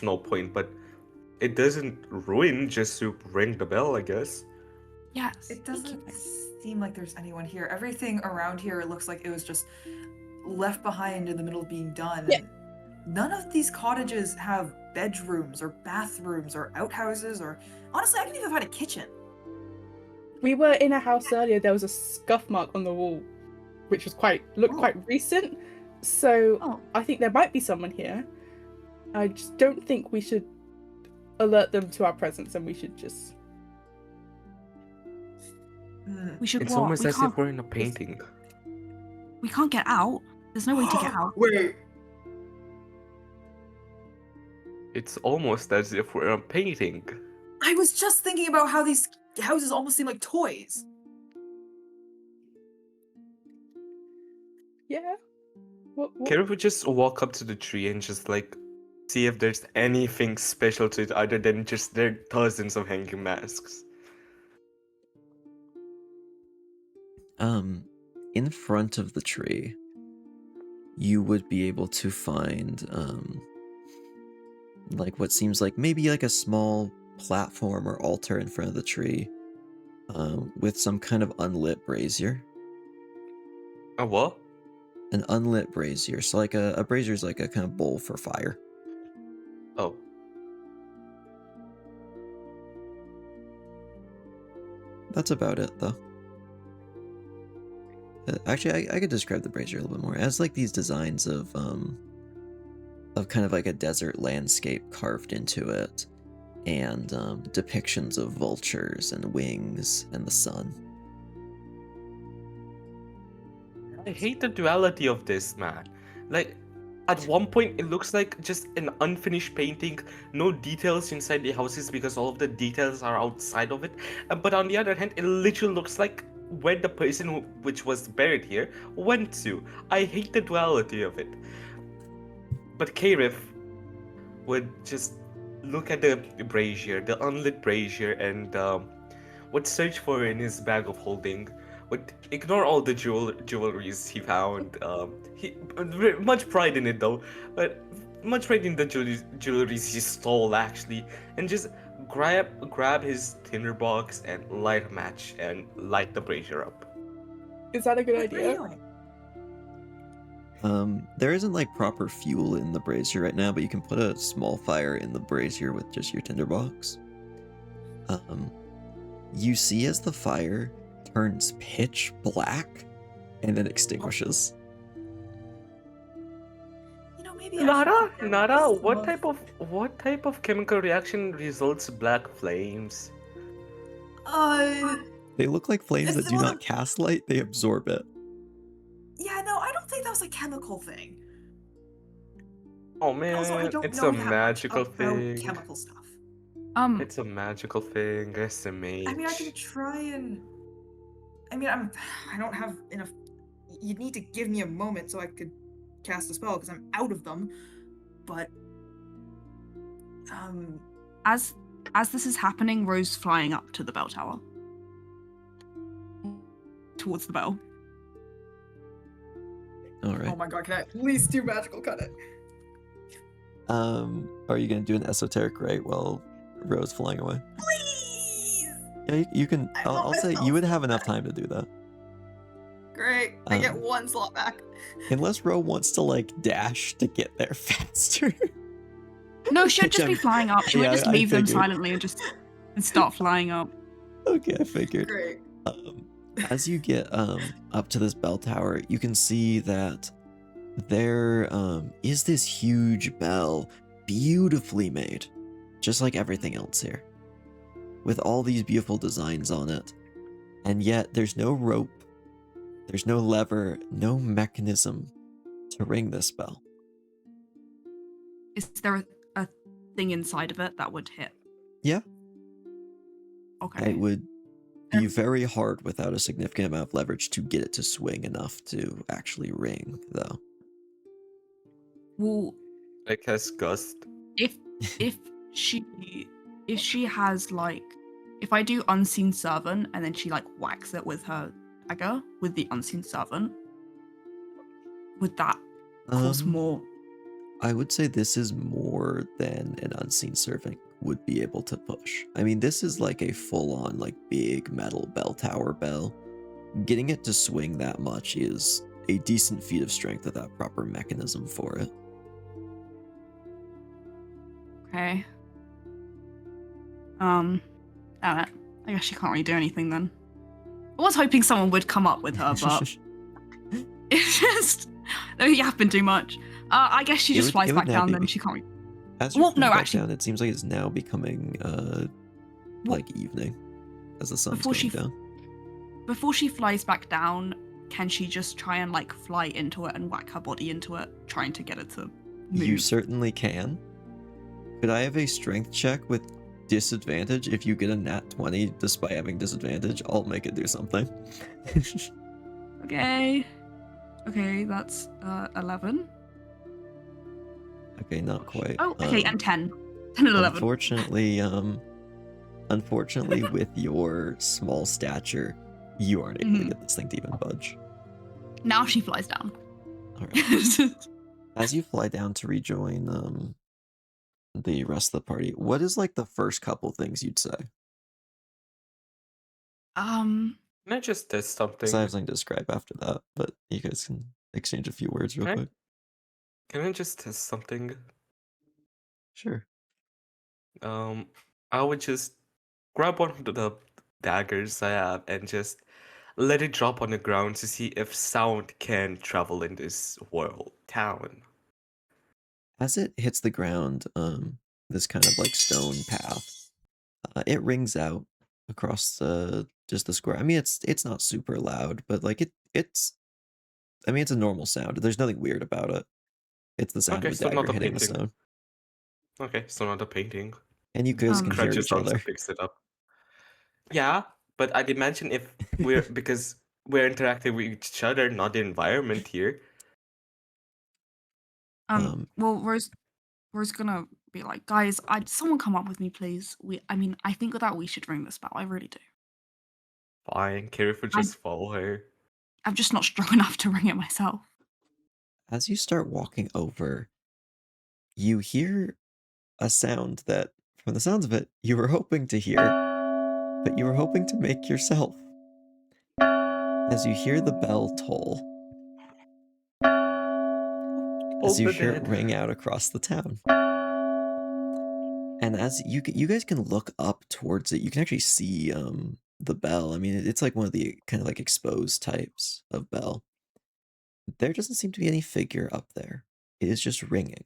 no point, but it doesn't ruin just to ring the bell, I guess. Yes. It doesn't seem like there's anyone here. Everything around here looks like it was just left behind in the middle of being done. Yeah. None of these cottages have bedrooms or bathrooms or outhouses, or honestly, I didn't even find a kitchen. We were in a house earlier. There was a scuff mark on the wall, which was quite recent. So I think there might be someone here. I just don't think we should alert them to our presence, and we should just. We should. It's almost as if we're in a painting. We can't get out. There's no way to get out. Wait. It's almost as if we're in a painting. I was just thinking about how these houses almost seem like toys. Yeah. What? Kaerith would just walk up to the tree and just like see if there's anything special to it other than just there are dozens of hanging masks. In front of the tree, you would be able to find like what seems like maybe like a small platform or altar in front of the tree, with some kind of unlit brazier. A what? An unlit brazier. So like a brazier is like a kind of bowl for fire. Oh. That's about it, though. Actually, I could describe the brazier a little bit more. It has like these designs of kind of like a desert landscape carved into it, and depictions of vultures and wings and the sun. I hate the duality of this, man. Like, at one point it looks like just an unfinished painting, no details inside the houses because all of the details are outside of it. But on the other hand, it literally looks like where the person which was buried here went to. I hate the duality of it. But Kaerith would just look at the brazier, the unlit brazier, and would search for in his bag of holding but ignore all the jewelries he found. He much pride in it though, but much pride in the jewelries he stole actually, and just grab his tinderbox and light a match and light the brazier up. Is that a good What are you idea? doing? There isn't like proper fuel in the brazier right now, but you can put a small fire in the brazier with just your tinderbox. You see as the fire turns pitch black and then extinguishes. You know, maybe I should Nara, some what type of chemical reaction results black flames? They look like flames Is that it do one not of- cast light, they absorb it. Yeah, no, I don't think that was a chemical thing. Oh And also, I man, don't it's know a that magical much about thing. chemical stuff. It's a magical thing, SMH. I mean, I can try and. I mean, I don't have enough. You'd need to give me a moment so I could cast a spell because I'm out of them. But As this is happening, Rose flying up to the bell tower. Towards the bell. Alright. oh my god, can I at least do magical cut it? Are you gonna do an esoteric rite while Rose flying away? Please. Yeah, you can. I I'll want say myself you would have enough back. time to do that. Great, I get Um, one slot back. Unless Ro wants to like dash to get there faster. No, she'll Which just be I'm- flying up. She yeah, would just I leave them figured. silently and start flying up. Okay, I figured. Great. As you get up to this bell tower, you can see that there is this huge bell, beautifully made, just like everything else here, with all these beautiful designs on it. And yet there's no rope, there's no lever, no mechanism to ring this bell. Is there a thing inside of it that would hit? Yeah. Okay. It would be very hard without a significant amount of leverage to get it to swing enough to actually ring, though. Well, I cast Gust. if she has like, if I do Unseen Servant and then she like whacks it with her dagger with the Unseen Servant, would that cause more? I would say this is more than an unseen servant would be able to push. I mean, this is like a full-on, like, big metal bell tower bell. Getting it to swing that much is a decent feat of strength without proper mechanism for it. Okay. Damn it. I guess she can't really do anything then. I was hoping someone would come up with her, but it's just yapping too much. I guess she just flies back down then. She can't. As you're no, back actually, down, it seems like it's now becoming like evening as the sun's going down. Before she flies back down, can she just try and like fly into it and whack her body into it, trying to get it to move? You certainly can. Could I have a strength check with disadvantage? If you get a nat 20 despite having disadvantage, I'll make it do something. Okay. Okay, that's 11. Okay, not quite. Oh, okay, and 10. 10 and 11. Unfortunately, with your small stature, you aren't able to get this thing to even budge. Now she flies down. Alright. As you fly down to rejoin the rest of the party, what is like the first couple things you'd say? Can I just test something? Because I have something to describe after that, but you guys can exchange a few words real quick. Can I just test something? Sure. I would just grab one of the daggers I have and just let it drop on the ground to see if sound can travel in this world town. As it hits the ground, this kind of like stone path, it rings out across just the square. I mean, it's not super loud, but like it's a normal sound. There's nothing weird about it. It's the sound of a dagger hitting the stone. Okay, so not a painting. And you guys can hear Crutches each also other. picks it up. Yeah, but I'd imagine if we're because we're interacting with each other, not the environment here. Well, Rose's gonna be like, guys, someone come up with me, please. I think that we should ring this bell. I really do. Fine, Kaerith would just follow her. I'm just not strong enough to ring it myself. As you start walking over, you hear a sound that, from the sounds of it, you were hoping to hear, but you were hoping to make yourself. As you hear the bell toll, as you hear it ring out across the town. And as you guys can look up towards it, you can actually see the bell. I mean, it's like one of the kind of like exposed types of bell. There doesn't seem to be any figure up there. It is just ringing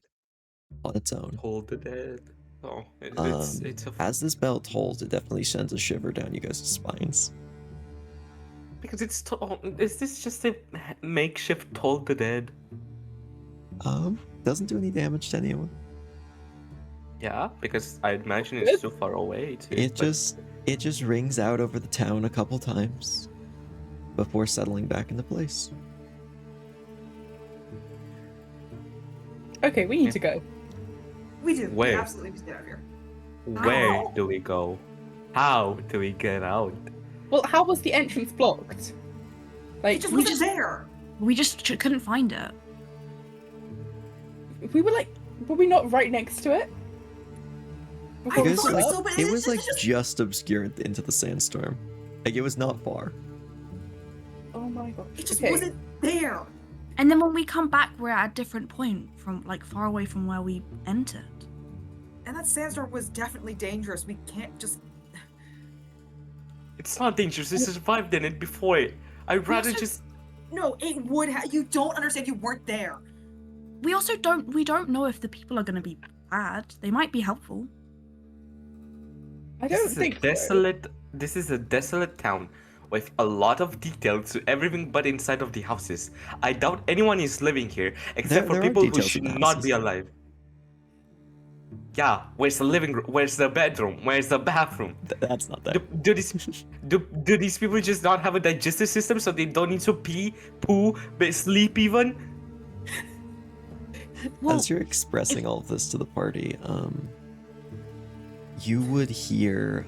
on its own. Hold the dead. Oh, it's a... As this bell tolls, it definitely sends a shiver down you guys' spines. Because is this just a makeshift Toll the Dead? Doesn't do any damage to anyone. Yeah, because I imagine it's too far away too. It just rings out over the town a couple times before settling back into place. Okay, we need to go. We do. Where? We absolutely need to get out of here. Where do we go? How do we get out? Well, how was the entrance blocked? Like, It just wasn't there. We just couldn't find it. were we not right next to it? I You guys, thought like, so, but it was like just- just obscured into the sandstorm. Like, it was not far. Oh my god. It just Okay. wasn't there. And then when we come back, we're at a different point from like far away from where we entered. And that sandstorm was definitely dangerous. We can't just. It's not dangerous. We survived in it before it. I'd rather just... No, it would have. You don't understand. You weren't there. We also don't know if the people are going to be bad. They might be helpful. I don't think so. This is a desolate town with a lot of details to everything but inside of the houses. I doubt anyone is living here except There for are people who details should in the not houses. be alive. Yeah, where's the living room? Where's the bedroom? Where's the bathroom? That's not there. Do these people just not have a digestive system so they don't need to pee, poo, but sleep even? Well, As you're expressing all of this to the party, you would hear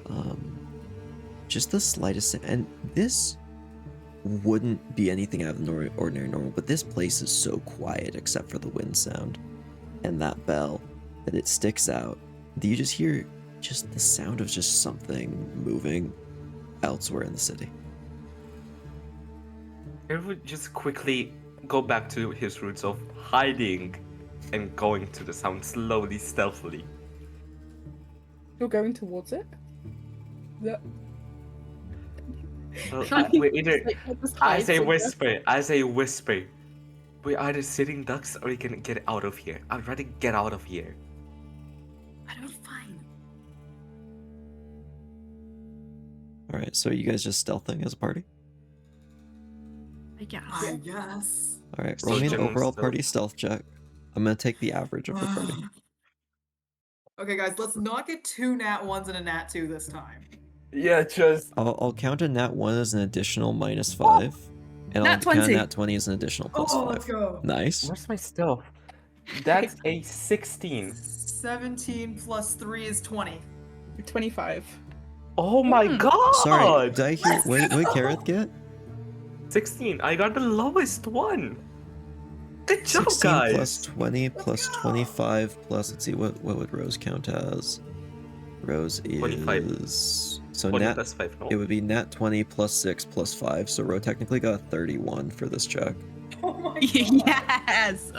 just the slightest, and this wouldn't be anything out of the ordinary normal, but this place is so quiet except for the wind sound and that bell that it sticks out. Do you just hear just the sound of just something moving elsewhere in the city? He would just quickly go back to his roots of hiding and going to the sound slowly, stealthily. You're going towards it? Yeah. Well, we're either, as a whisper. whisper, we're either sitting ducks or we can get out of here. I'd rather get out of here. I don't find. Alright, so you guys just stealthing as a party? I guess. I guess. Alright, So roll me an general overall stealth. party stealth check. I'm gonna take the average of the party. Okay, guys, let's not get 2 nat 1s and a nat 2 this time. Yeah, just... I'll count a nat 1 as an additional -5. And Nat I'll count 20. a nat 20 as an additional +5. Let's go. Nice. Where's my stealth? That's a 16. 17 plus 3 is 20. 25. Oh my god! Sorry, did I hear... What did Kaerith get? 16. I got the lowest one. Good job, 16 guys. plus 20 plus 25 plus... Let's see, what would Rose count as? Rose is... 25. So 20 nat... plus 5, no? It would be nat 20 plus 6 plus 5. So Ro technically got a 31 for this check. Oh my god. Yes.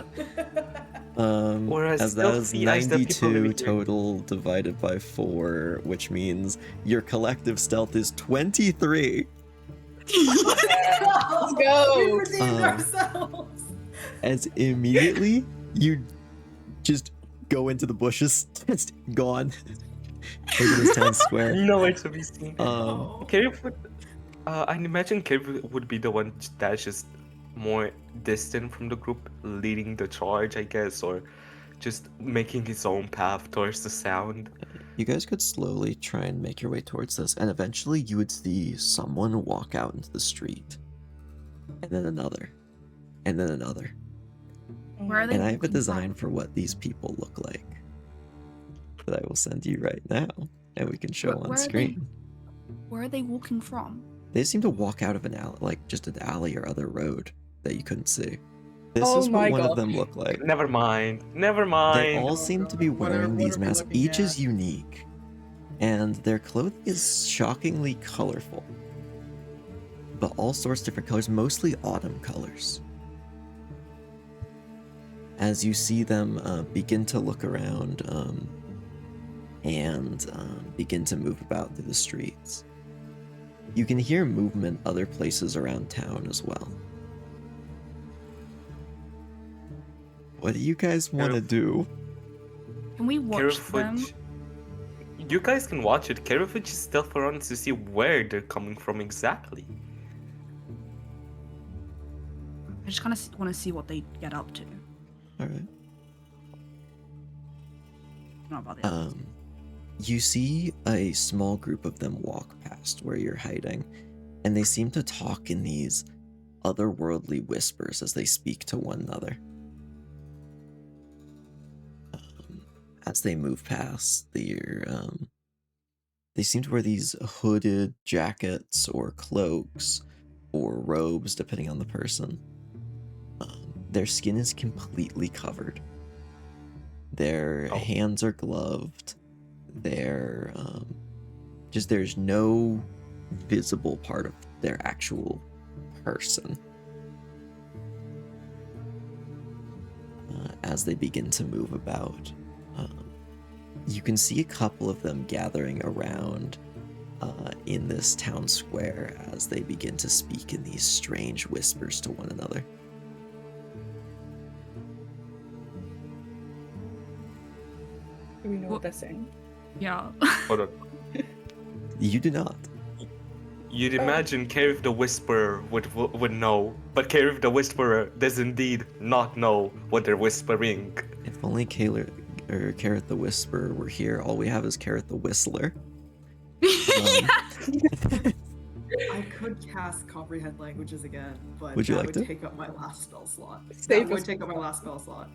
Whereas As that is stealthy as the people living 92 here. total divided by 4, which means your collective stealth is 23. Let's go. We redeemed Um, ourselves. As immediately you just go into the bushes, just gone into this town square. Nowhere to be seen. Oh. Kaerith would... I imagine Kaerith would be the one that's just more distant from the group, leading the charge, I guess, or just making his own path towards the sound. You guys could slowly try and make your way towards this, and eventually you would see someone walk out into the street. And then another. And then another. Where are they? And I have a walking design for what these people look like that I will send you right now, and we can show Where on are they? screen. Where are they walking from? They seem to walk out of an alley, like just an alley or other road that you couldn't see. This Oh is what my one of gosh. them looked like. Never mind. Never They mind. all Oh seem to God. be What are- wearing what these are we masks. looking Each is at? unique, and their clothing is shockingly colorful. But all sorts of different colors, mostly autumn colors. As you see them begin to look around and begin to move about through the streets, you can hear movement other places around town as well. What do you guys want to do? Can we watch them? Kaerith, you guys can watch it. Kaerith would just stealth around to see where they're coming from exactly. I just kind of want to see what they get up to. All right. Not about the others. You see a small group of them walk past where you're hiding, and they seem to talk in these otherworldly whispers as they speak to one another. As they move past, they seem to wear these hooded jackets or cloaks or robes, depending on the person. Their skin is completely covered. Their hands are gloved. Their there's no visible part of their actual person. As they begin to move about, you can see a couple of them gathering around in this town square as they begin to speak in these strange whispers to one another. Do we know what they're saying? Yeah. Hold on. You do not. You'd imagine Kaerith the Whisperer would know, but Kaerith the Whisperer does indeed not know what they're whispering. If only Kaerith the Whisperer were here, all we have is Kaerith the Whistler. I could cast Comprehend Languages again, but Would you that like would to? take up my last spell slot. Save That would us. take up my last spell slot.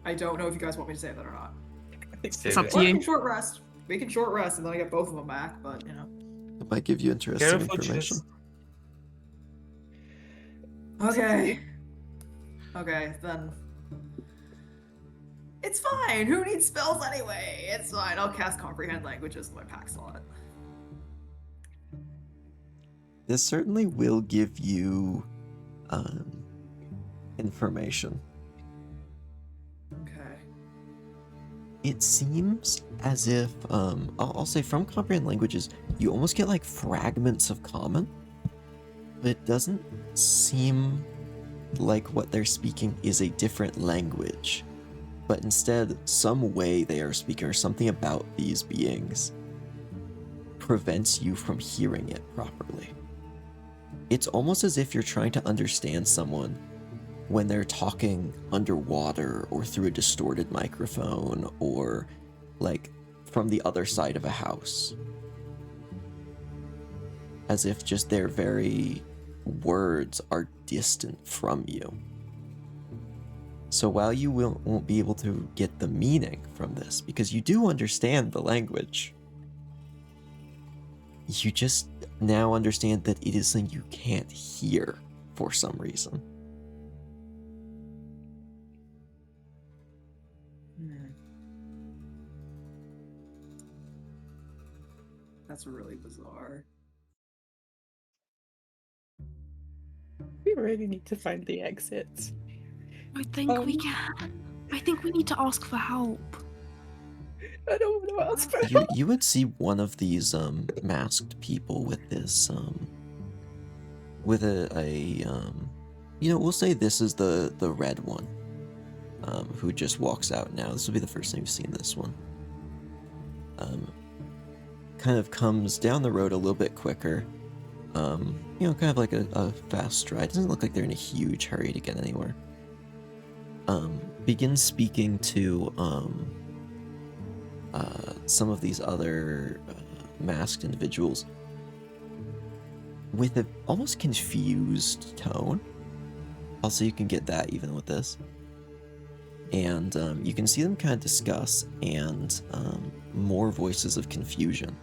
I don't know if you guys want me to say that or not. It's up to Or we you. can short rest. We can short rest and then I get both of them back, but you know. It might give you interesting Kaerith would information. just- Okay. Okay, then. It's fine. Who needs spells anyway? It's fine. I'll cast Comprehend Languages in my pack slot. This certainly will give you information. Okay. It seems as if, I'll say from Comprehend Languages, you almost get like fragments of common, but it doesn't seem like what they're speaking is a different language, but instead some way they are speaking or something about these beings prevents you from hearing it properly. It's almost as if you're trying to understand someone when they're talking underwater or through a distorted microphone or like from the other side of a house. As if just their very words are distant from you. So while you won't be able to get the meaning from this, because you do understand the language, you just now understand that it is something you can't hear for some reason. That's really bizarre. We really need to find the exits. I think we can. I think we need to ask for help. I don't want to ask for help. You would see one of these masked people with this with we'll say this is the red one who just walks out now. This will be the first time you've seen this one. Kind of comes down the road a little bit quicker. Kind of like a fast stride. Doesn't look like they're in a huge hurry to get anywhere. Begins speaking to some of these other masked individuals with an almost confused tone. Also, you can get that even with this. And you can see them kind of discuss and more voices of confusion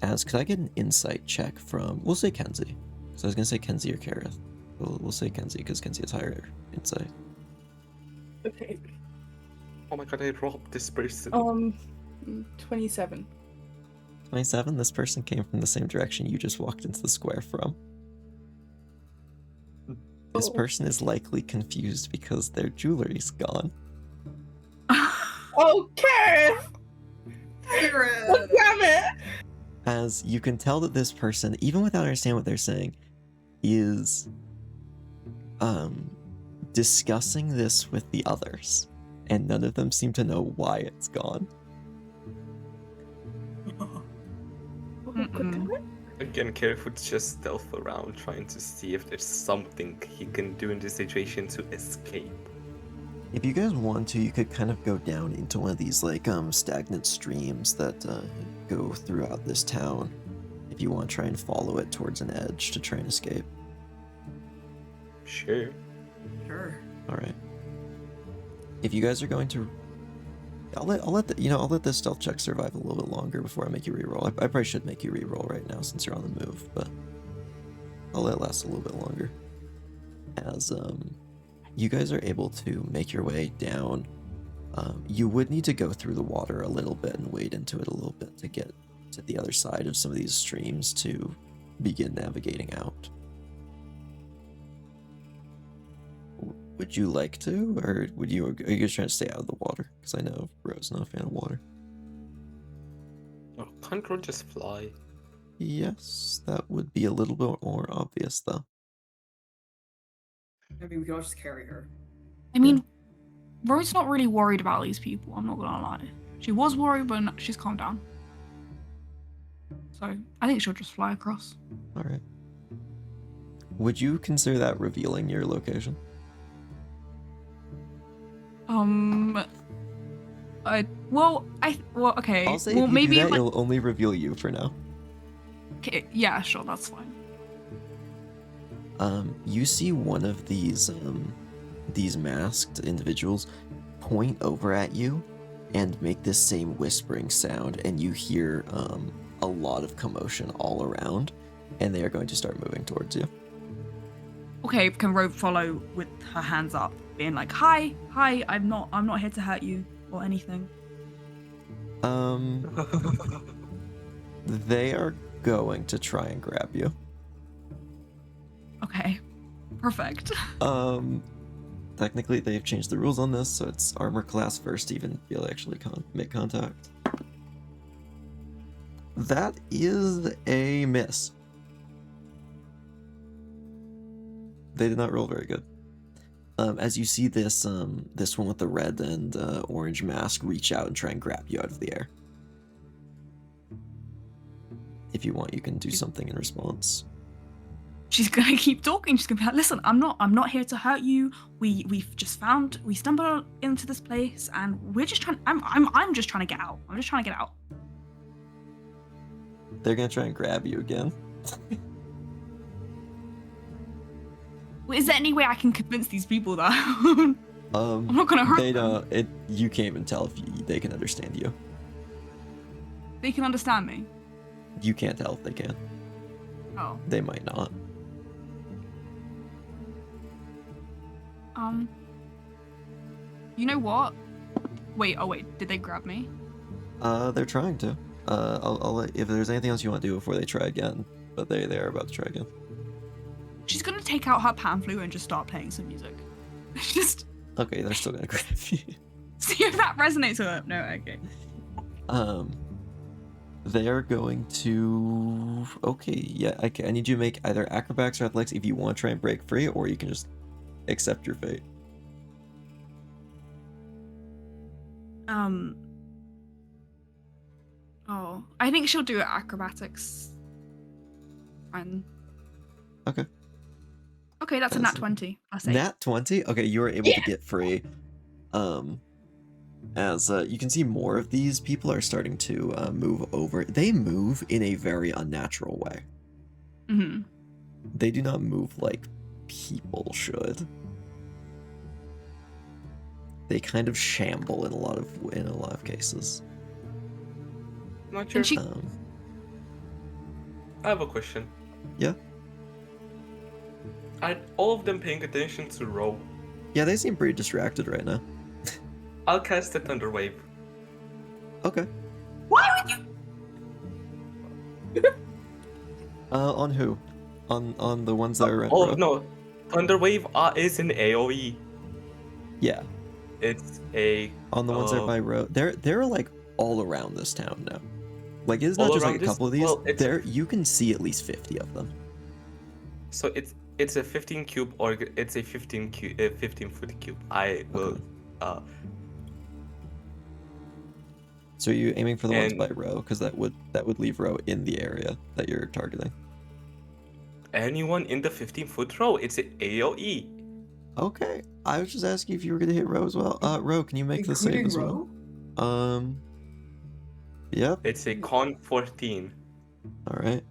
Could I get an insight check from, we'll say Kenzie. So I was going to say Kenzie or Kaerith. We'll say Kenzie because Kenzie has higher insight. Okay. Oh my god, I robbed this person. 27. 27? This person came from the same direction you just walked into the square from. This person is likely confused because their jewelry's gone. Okay! Kaerith! Damn it! As you can tell that this person, even without understanding what they're saying, is discussing this with the others, and none of them seem to know why it's gone. Again, Kaerith would just stealth around, trying to see if there's something he can do in this situation to escape. If you guys want to, you could kind of go down into one of these like stagnant streams that go throughout this town. If you want to try and follow it towards an edge to try and escape. Sure. Sure. All right. If you guys are going to, I'll let this stealth check survive a little bit longer before I make you reroll. I probably should make you reroll right now since you're on the move, but I'll let it last a little bit longer. As you guys are able to make your way down, you would need to go through the water a little bit and wade into it a little bit to get to the other side of some of these streams to begin navigating out. Would you like to, or are you just trying to stay out of the water? Because I know Ro's not a fan of water. Oh, can't Ro just fly? Yes, that would be a little bit more obvious, though. I mean, we can all just carry her. I mean, Ro's not really worried about these people, I'm not gonna lie. She was worried, but she's calmed down. So, I think she'll just fly across. Alright. Would you consider that revealing your location? Okay. I'll say well, if you maybe do that, like, it'll only reveal you for now. okay, yeah, sure, that's fine. You see one of these masked individuals point over at you and make this same whispering sound, and you hear a lot of commotion all around, and they are going to start moving towards you. Okay, can Ro follow with her hands up, being like, "Hi, I'm not here to hurt you or anything." They are going to try and grab you. Okay, perfect. Technically they've changed the rules on this, so it's armor class first to even be able to actually make contact. That is a miss. They did not roll very good. As you see this this one with the red and orange mask reach out and try and grab you out of the air. If you want, you can do something in response. She's gonna keep talking. She's gonna be like, "Listen, I'm not here to hurt you. We stumbled into this place, and we're just trying. I'm just trying to get out. I'm just trying to get out." They're gonna try and grab you again. Is there any way I can convince these people that I'm not gonna hurt them? You can't even tell if they can understand you. They can understand me. You can't tell if they can. Oh. They might not. You know what? Wait, did they grab me? They're trying to. I'll let, if there's anything else you want to do before they try again, but they are about to try again. She's gonna take out her pan flute and just start playing some music. Just. Okay, they're still gonna grab you. See if that resonates with her. No, okay. They are going to. Okay, yeah. I need you to make either acrobatics or athletics if you want to try and break free, or you can just accept your fate. Oh, I think she'll do acrobatics. Fine. Okay. Okay, that's a nat 20. I say. Nat 20? Okay, you were able to get free. As you can see, more of these people are starting to move over. They move in a very unnatural way. Mm-hmm. They do not move like people should. They kind of shamble in a lot of cases. Not sure. I have a question. Yeah? Are all of them paying attention to Ro? Yeah, they seem pretty distracted right now. I'll cast the Thunder Wave. Okay. Why would you? On who? On the ones that are around Oh Ro? no, Thunder Wave is an AOE. Yeah. It's a On the ones that are by Ro. They're like all around this town now. Like it's not All just like around a this- couple of these. well, it's- There you can see at least 50 of them. so it's a 15 cube or it's a 15 foot cube. I will Okay. So are you aiming for the ones And- by Ro? Because that would leave Ro in the area that you're targeting. anyone in the 15-foot row. It's an AOE. Okay. I was just asking if you were gonna hit Ro as well. Ro, can you make the save as well? Yep. It's a con 14. Alright.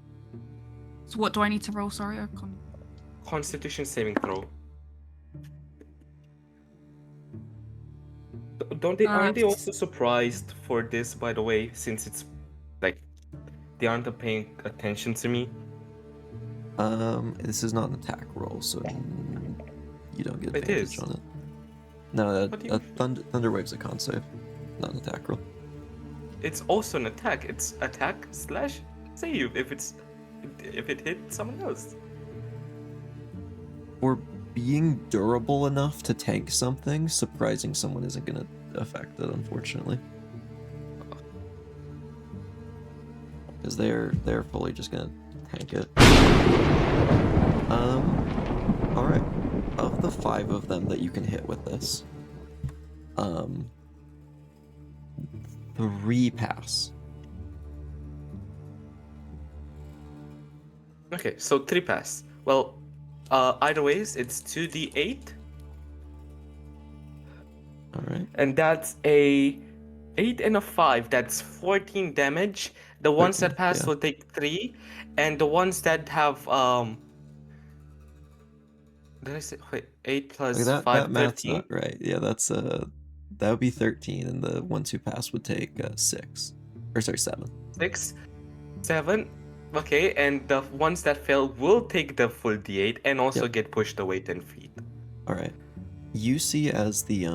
So what do I need to roll? Sorry, I can't. Constitution saving throw. Don't they? Aren't they also surprised for this? By the way, since it's like they aren't paying attention to me. This is not an attack roll, so you don't get It advantage is. on it. No, What do you- Thunder Wave's a con save, not an attack roll. It's also an attack. It's attack / save if it hit someone else. For being durable enough to tank something, surprising someone isn't gonna affect it, unfortunately. Because they're fully just gonna tank it. Alright. Of the 5 of them that you can hit with this, 3 pass. Okay, so 3 pass. Well, either ways, it's 2d8, Alright. and that's a 8 and a 5. That's 14 damage. The ones 13, that pass yeah. will take 3, and the ones that have Did I say wait? 8 plus Okay, that 5, math's 13. not right. Yeah, that's that would be 13, and the ones who pass would take 6. Or sorry, 7. 6, 7. Okay, and the ones that fail will take the full d8 and also Yep. get pushed away 10 feet. All right. You see as the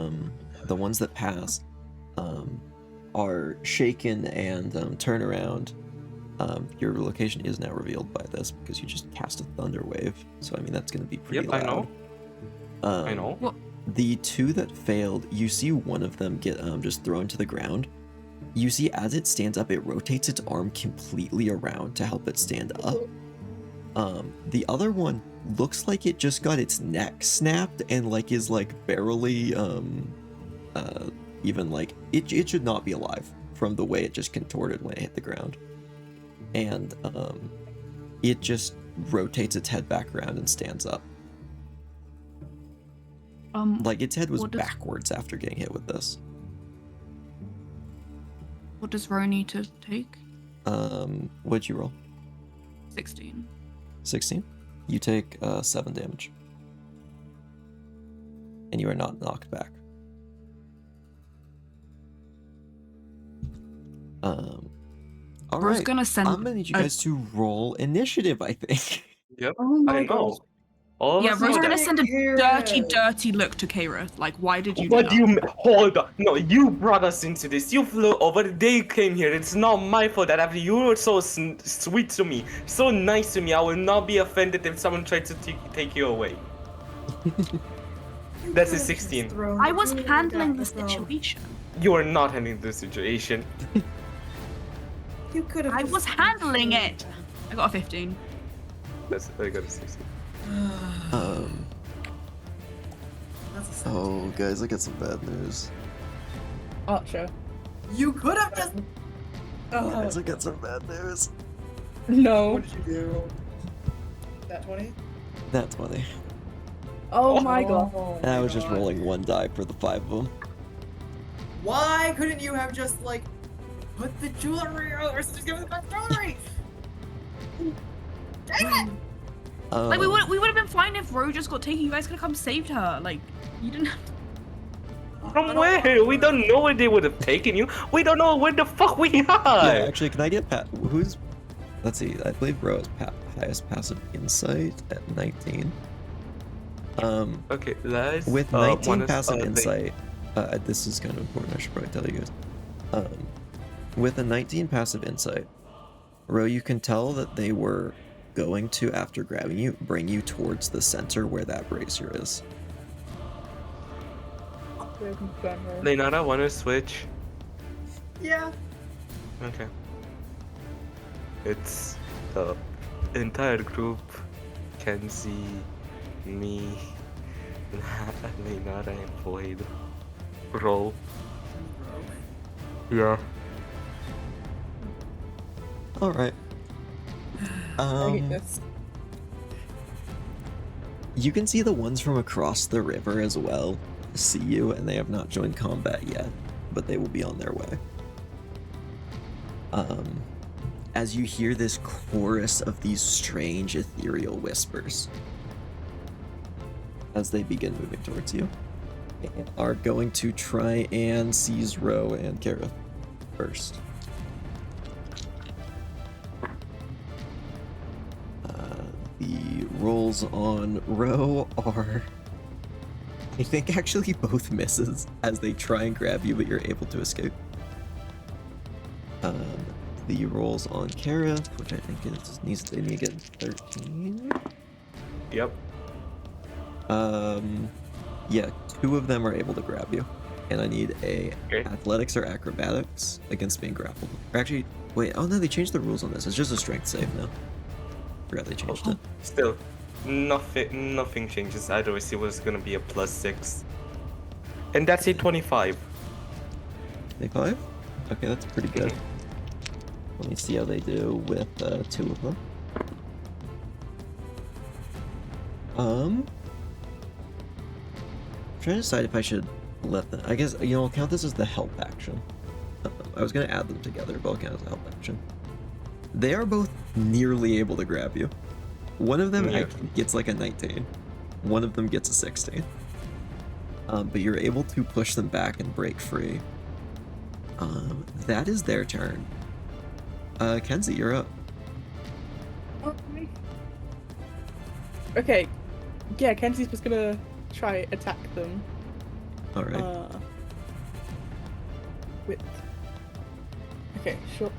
ones that pass are shaken and turn around. Your location is now revealed by this because you just cast a thunder wave. So I mean that's going to be pretty Yep, loud. I know. I know. The 2 that failed, you see one of them get just thrown to the ground. You see as it stands up, it rotates its arm completely around to help it stand up. The other one looks like it just got its neck snapped and like is like barely even like it should not be alive from the way it just contorted when it hit the ground. And it just rotates its head back around and stands up. Like its head was what does- backwards after getting hit with this. What does Ro need to take? What'd you roll? 16. 16? You take 7 damage. And you are not knocked back. All Bro's right. gonna send. I'm gonna need you guys to roll initiative, I think. Yep. Oh my I know. gosh. All of Yeah, us Bro's know gonna that. send a Kaerith. dirty look to Kaerith. Like, why did you? What do do you that? hold on? No, you brought us into this. You flew over. They came here. It's not my fault that after you were so sweet to me, so nice to me. I will not be offended if someone tried to take you away. That's a 16. I was handling the situation. You are not handling the situation. You could have. I was handling it. I got a 15. I got a 16. That's a Oh, guys, I got some bad news. Archer. You could have just. Oh, Guys, I got some bad news. No. what did you do? That 20? That's funny. Oh my god. And I was just rolling 1 die for the 5 of them. Why couldn't you have just like put the jewelry or just give it the jewelry? Dang it! Like, we would have been fine if Ro just got taken. You guys could have come saved her. Like, you didn't have From where? We don't know where they would have taken you. We don't know where the fuck we are. Yeah, actually, can I get Pat? let's see. I believe Ro has highest passive insight at 19. Okay, let's With 19 passive insight, this is kind of important. I should probably tell you guys. With a 19 passive insight, Ro, you can tell that they were going to, after grabbing you, bring you towards the center where that brazier is. Leinara, wanna switch? Yeah. Okay. It's the entire group, Kenzie, me, Leinara, and Void. Roll. Yeah. Alright. You can see the ones from across the river as well see you, and they have not joined combat yet, but they will be on their way. As you hear this chorus of these strange ethereal whispers as they begin moving towards you, and are going to try and seize Ro and Kaerith first. The rolls on Ro are, I think, actually both misses as they try and grab you, but you're able to escape. The rolls on Kaerith, which I think needs to get 13. Yep. Yeah, 2 of them are able to grab you, and I need a Okay. athletics or acrobatics against being grappled. Or actually, wait, oh no, they changed the rules on this. It's just a strength save now. Forgot they changed it. Still, nothing changes. I'd always see was gonna be a +6. And that's a 25. 25? Okay, that's pretty good. Let me see how they do with 2 of them. I'm trying to decide if I should let them. I guess, I'll count this as the help action. I was gonna add them together, but I'll count it as a help action. They are both nearly able to grab you. One of them gets like a 19. One of them gets a 16. But you're able to push them back and break free. That is their turn. Kenzie, you're up. Okay. Yeah, Kenzie's just gonna try attack them. Alright. With... Okay, short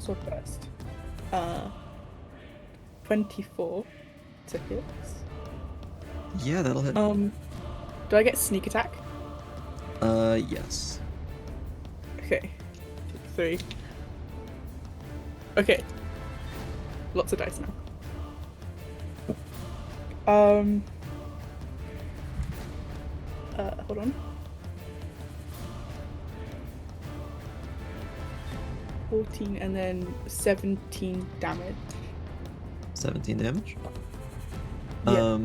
sword first. 24 to hit. Yeah, that'll hit. Do I get sneak attack? Yes. Okay. 3. Okay. Lots of dice now. Hold on. 14 and then 17 damage. 17 damage? Yeah.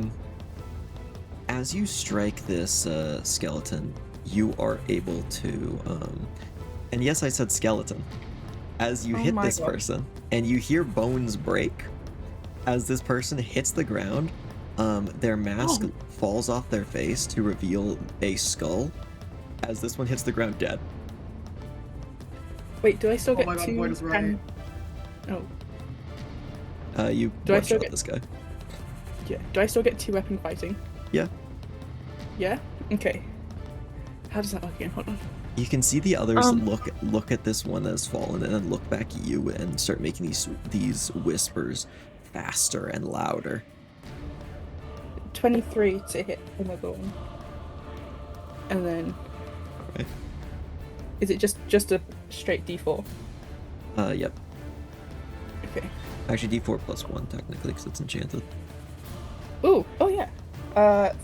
As you strike this skeleton, you are able to, and yes, I said skeleton. As you hit this person, and you hear bones break, as this person hits the ground, their mask falls off their face to reveal a skull. As this one hits the ground dead. Wait, do I still get my God, 2? Void is right. You Do I still one-shot get- this guy. Yeah. Do I still get 2 weapon fighting? Yeah. Yeah? Okay. How does that work again? Hold on. You can see the others look at this one that has fallen and then look back at you and start making these whispers faster and louder. 23 to hit another one. And then... Alright. Is it just a straight D4? Yep. Okay. Actually, D4 plus 1 technically, because it's enchanted. Ooh, oh yeah.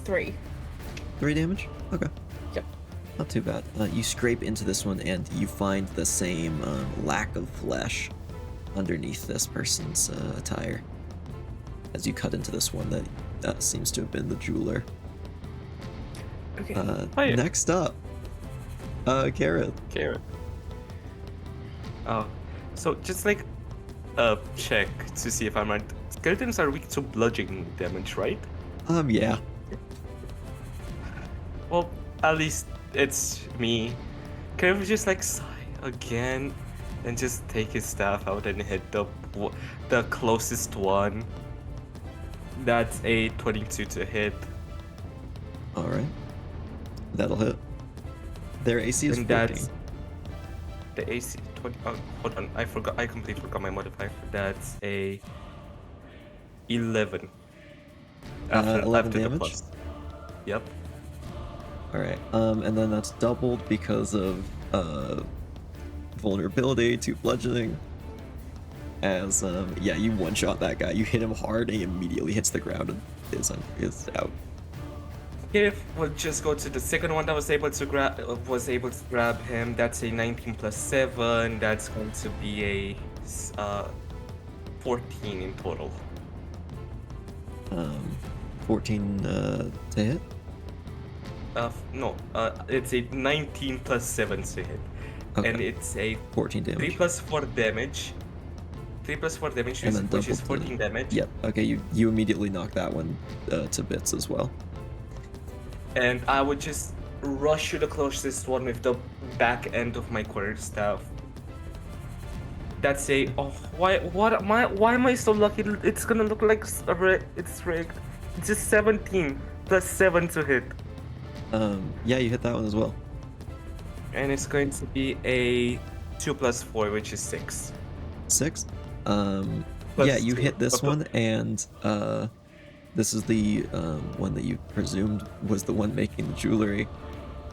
3. 3 damage? Okay. Yep. Not too bad. You scrape into this one and you find the same lack of flesh underneath this person's attire. As you cut into this one that seems to have been the jeweler. Okay. Next up, Kaerith. Oh, so just like a check to see if I'm right. Skeletons are weak to bludgeoning damage, right? Yeah. Well, at least it's me. Can I just like sigh again and just take his staff out and hit the the closest one. That's a 22 to hit. All right, that'll hit. Their AC is And 14. that's the AC 20. Hold on, I completely forgot my modifier. That's a 11. 11 after the damage? plus. Yep. All right, and then that's doubled because of vulnerability to bludgeoning. As yeah, you one-shot that guy. You hit him hard, and he immediately hits the ground and is out. Kaerith will just go to the second one that was able to grab him. That's a 19 plus 7. That's going to be a 14 in total. 14 to hit. No, it's a 19 plus 7 to hit, Okay. and it's a 14 damage. 3 plus 4 damage. 3 plus 4 damage, And then which is doubled 14 damage. Yep. Okay, you immediately knock that one to bits as well. And I would just rush to the closest one with the back end of my quarterstaff. That's a why am I so lucky? It's gonna look like it's rigged. It's just 17 plus 7 to hit. Yeah, you hit that one as well. And it's going to be a 2 plus 4, which is 6. 6. Plus Yeah, you 2. hit this one, and this is the one that you presumed was the one making the jewelry,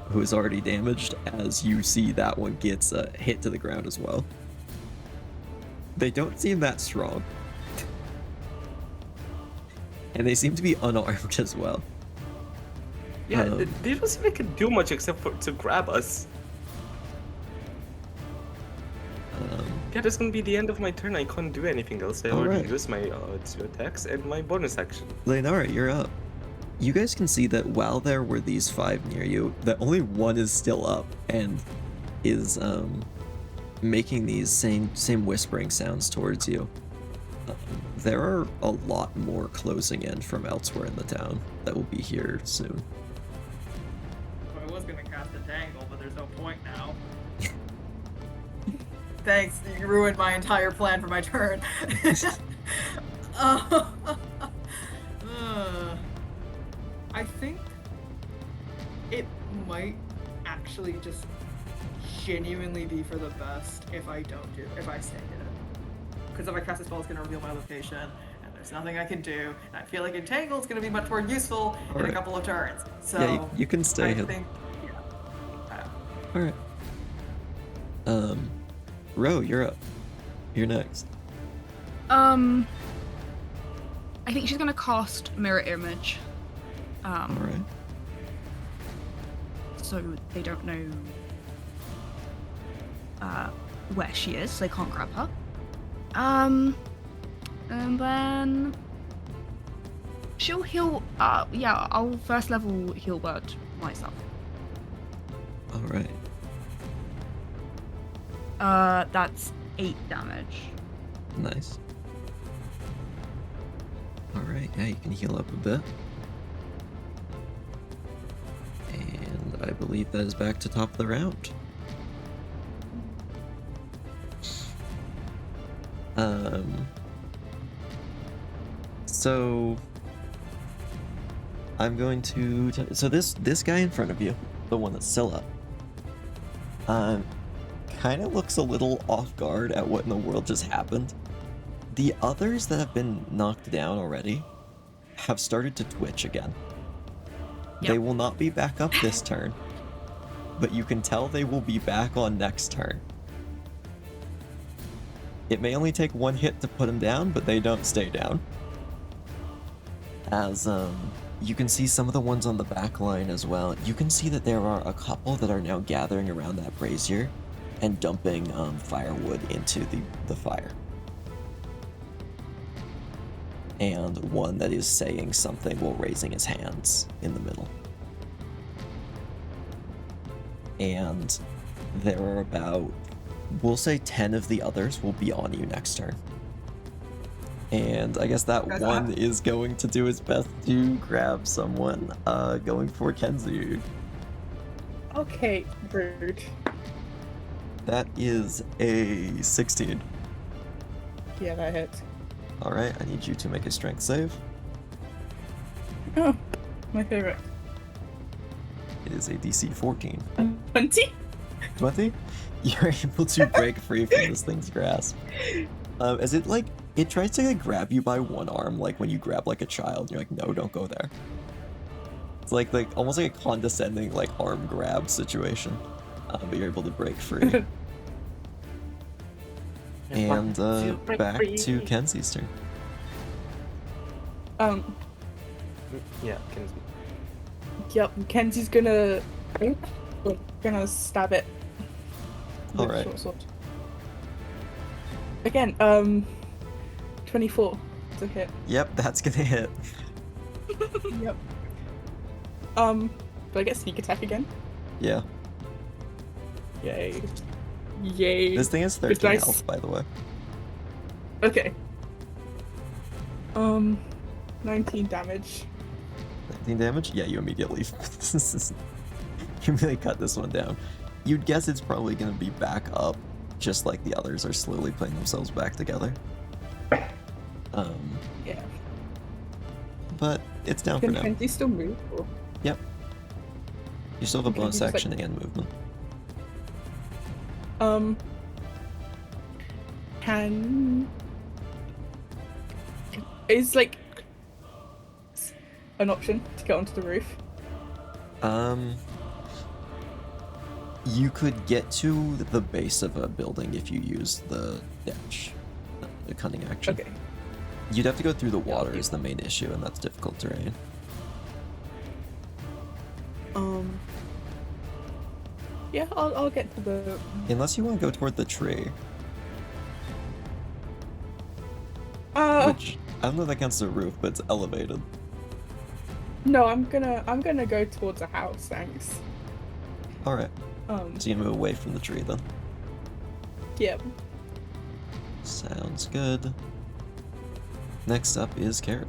who is already damaged. As you see, that one gets hit to the ground as well. They don't seem that strong, and they seem to be unarmed as well. Yeah, they don't seem like they can do much except to grab us. Yeah, that's gonna be the end of my turn. I can't do anything else. I already used my 2 attacks and my bonus action. Leinara, you're up. You guys can see that while there were these 5 near you, that only one is still up and is making these same whispering sounds towards you. There are a lot more closing in from elsewhere in the town that will be here soon. I was gonna cast a tangle, but there's no point now. Thanks, you ruined my entire plan for my turn. I think it might actually just genuinely be for the best if I stay in it. Because if I cast a spell, it's going to reveal my location, and there's nothing I can do. And I feel like Entangle is going to be much more useful in a couple of turns. So yeah, you can stay I think, yeah. Alright. Ro, you're up. You're next. I think she's gonna cast Mirror Image. Alright. So they don't know where she is, so they can't grab her. And then she'll heal. Yeah, I'll first level heal word myself. Alright. That's 8 damage. Nice. Alright, yeah, you can heal up a bit. And I believe that is back to top of the round. So I'm going to so this guy in front of you, the one that's still up, kind of looks a little off guard at what in the world just happened. The others that have been knocked down already have started to twitch again. Yep. They will not be back up this turn, but you can tell they will be back on next turn. It may only take 1 hit to put them down, but they don't stay down. As you can see some of the ones on the back line as well. You can see that there are a couple that are now gathering around that brazier and dumping firewood into the fire. And one that is saying something while raising his hands in the middle. And there are about, we'll say 10 of the others will be on you next turn. And I guess that one is going to do his best to grab someone, going for Kenzie. Okay, rude. That is a 16. Yeah, that hits. Alright, I need you to make a strength save. Oh, my favorite. It is a DC 14. 20? 20? You're able to break free from this thing's grasp. As it tries to grab you by one arm, like when you grab like a child, you're like, no, don't go there. It's like almost like a condescending arm grab situation, but you're able to break free. And back to Kenzie's turn. Yeah, Kenzie. Yep, Kenzie's gonna stab it. with Alright. short sword. Again, 24 to hit. Yep, that's gonna hit. Yep. Do I get sneak attack again? Yeah. Yay. Yay. This thing has 13 health, by the way. Okay. 19 damage. 19 damage? Yeah, you immediately you really cut this one down. You'd guess it's probably gonna be back up, just like the others are slowly putting themselves back together. Yeah. But it's down for now. Can he still move? Or? Yep. You still have a Okay, bonus he's just, action and movement. Is an option to get onto the roof? You could get to the base of a building if you use the dash, the cunning action. Okay. You'd have to go through the water is the main issue, and that's difficult terrain. Yeah, I'll get to the. Unless you want to go toward the tree. Which I don't know if that counts as a roof, but it's elevated. No, I'm gonna go towards a house. Thanks. All right. So you move away from the tree then. Yep. Sounds good. Next up is Kaerith.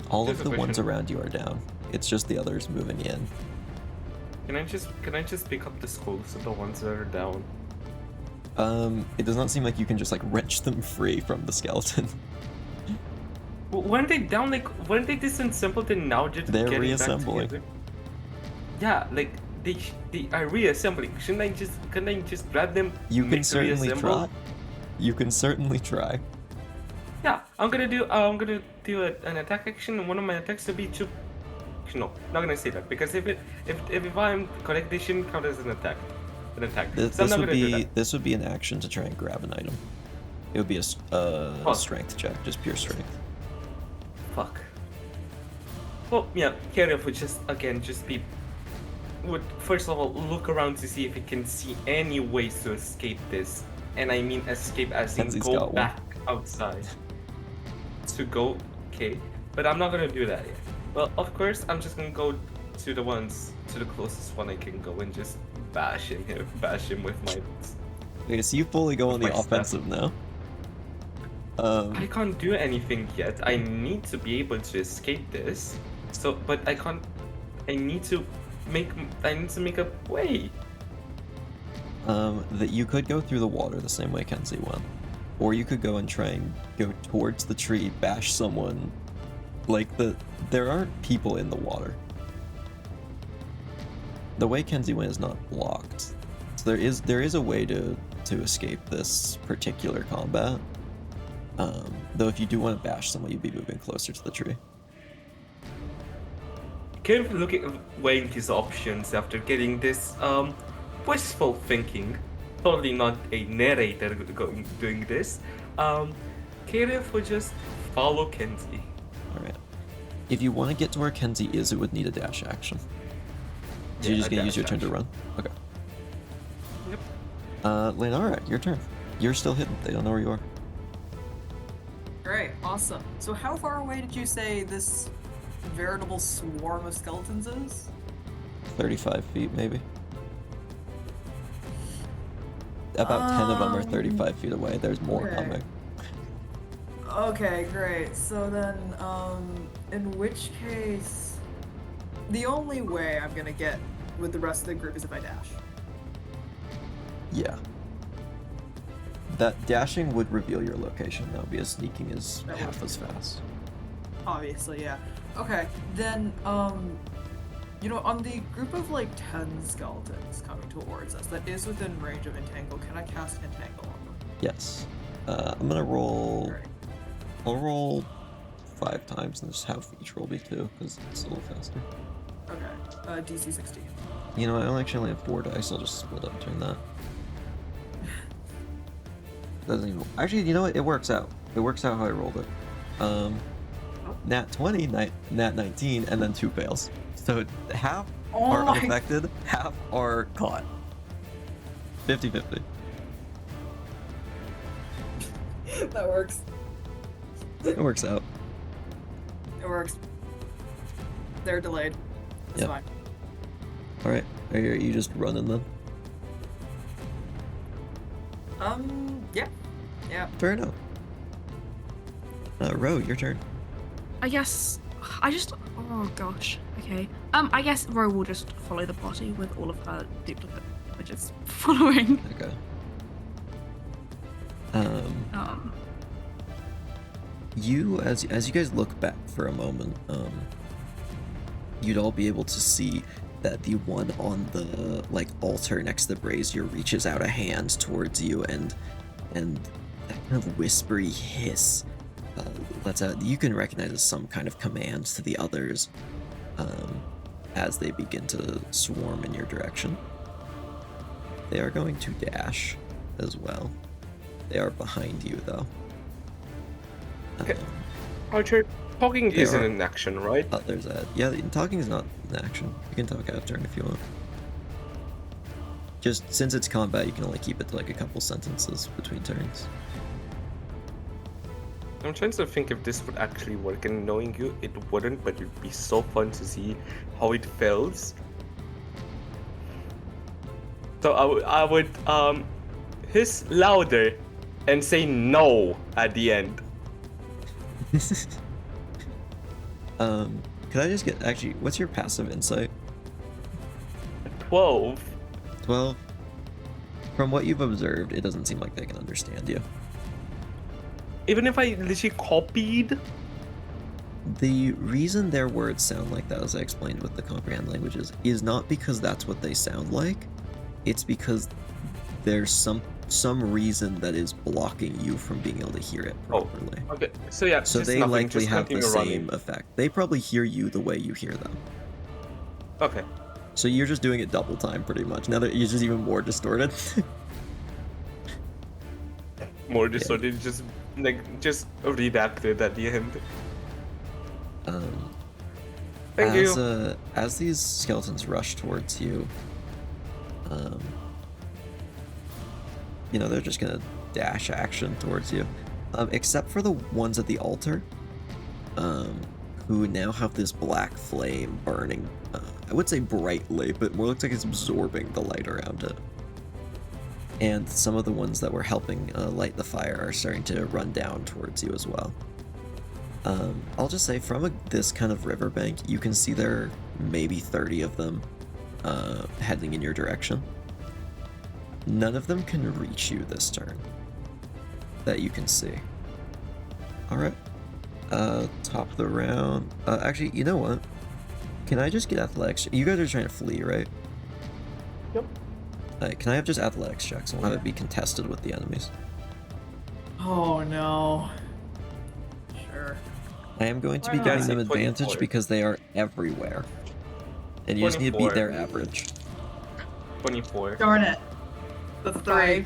All Just of a the ones question. around you are down. It's just the others moving in. Can I just pick up the skulls of the ones that are down? It does not seem like you can just wrench them free from the skeleton. Well, weren't they down? Weren't they disassembled and now just They're getting reassembling. back together? Yeah, they are reassembling. Couldn't I just grab them? You make can them certainly reassemble? try. You can certainly try. Yeah, I'm gonna do an attack action, and one of my attacks will be to. No, not gonna say that because if I'm correct, they shouldn't count as an attack. This would be an action to try and grab an item. It would be a strength check, just pure strength. Fuck. Well, yeah, Kaerith would first of all look around to see if he can see any ways to escape this, and I mean escape as in Kenzie's go got one. back outside. Okay, but I'm not gonna do that yet. Well, of course, I'm just gonna go to the closest one I can go and just bash him with my. Okay, so you fully go on the my staff. offensive now. I can't do anything yet. I need to be able to escape this. So, but I can't. I need to make a way. That you could go through the water the same way Kenzie went, or you could go and try and go towards the tree, bash someone. There aren't people in the water. The way Kenzie went is not blocked, so there is a way to escape this particular combat. Though if you do want to bash someone, you'd be moving closer to the tree. Kind of weighing his options after getting this wishful thinking. Totally not a narrator doing this. Kaerith would just follow Kenzie. Alright. If you want to get to where Kenzie is, it would need a dash action. So you're just gonna use your turn to run? Okay. Yep. Leinara, your turn. You're still hidden. They don't know where you are. Great, awesome. So how far away did you say this veritable swarm of skeletons is? 35 feet, maybe. About 10 of them are 35 feet away. There's more okay. coming. Okay, great. So then, in which case, the only way I'm gonna get with the rest of the group is if I dash. Yeah. That dashing would reveal your location though, because sneaking is That half would. as fast. Obviously, yeah. Okay, then, you know, on the group of like 10 skeletons coming towards us that is within range of Entangle, can I cast Entangle on them? Yes. I'm gonna roll. Alright. I'll roll 5 times and just have each roll be 2 because it's a little faster. Okay, DC 16. You know, I actually only have 4 dice. I'll just split up between that. Doesn't even. Actually, you know what? It works out. It works out how I rolled it. Nat 20, nat 19, and then 2 fails. So half are unaffected, half are caught. 50-50. That works. It works out. It works. They're delayed. It's Yep. fine. Alright, are you just running then? Yeah. Yeah. Fair enough. Ro, your turn. I guess I just. Oh gosh. Okay. I guess Ro will just follow the party with all of her duplicate witches following. Okay. You, as you guys look back for a moment, you'd all be able to see that the one on the like altar next to the brazier reaches out a hand towards you, and that kind of whispery hiss lets out. You can recognize as some kind of command to the others as they begin to swarm in your direction. They are going to dash as well. They are behind you though. Okay. Archer, talking There isn't are- an action, right? There's that. Yeah, talking is not an action. You can talk out of turn if you want. Just since it's combat, you can only keep it to like a couple sentences between turns. I'm trying to think if this would actually work, and knowing you, it wouldn't, but it'd be so fun to see how it feels. So I would hiss louder and say no at the end. Could I just get, actually, what's your passive insight? 12. 12? From what you've observed, it doesn't seem like they can understand you. Even if I literally copied. The reason their words sound like that, as I explained with the comprehend languages, is not because that's what they sound like. It's because there's some reason that is blocking you from being able to hear it properly. Okay, so yeah, So just they nothing, likely just have the continue same running. effect. They probably hear you the way you hear them. Okay. So you're just doing it double time pretty much. Now that you're just even more distorted. More distorted, just redacted at the end. Thank you. As these skeletons rush towards you, you know, they're just gonna dash action towards you. Except for the ones at the altar, who now have this black flame burning. I would say brightly, but more looks like it's absorbing the light around it. And some of the ones that were helping light the fire are starting to run down towards you as well. I'll just say from this kind of riverbank, you can see there are maybe 30 of them heading in your direction. None of them can reach you this turn that you can see. Alright. Top of the round. Actually, you know what? Can I just get athletics? You guys are trying to flee, right? Yep. Can I have just athletics checks? I'll have it be contested with the enemies. Oh no. Sure. I am going to be Why giving not? them advantage 24. because they are everywhere. And you just need to beat 24. their average. 24. Darn it. That's 3.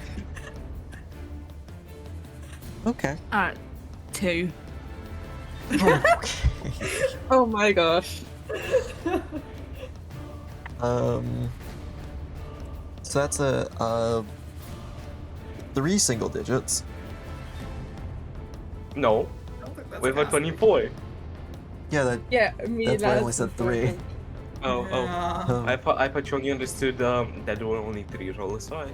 Okay. 2. Oh my gosh. So that's a 3 single digits. No, I don't think that's with a gas. 24. Yeah, Yeah, me. That's why I only said 3. Oh, Yeah. I thought you only understood that there were only 3 rolls. Sorry.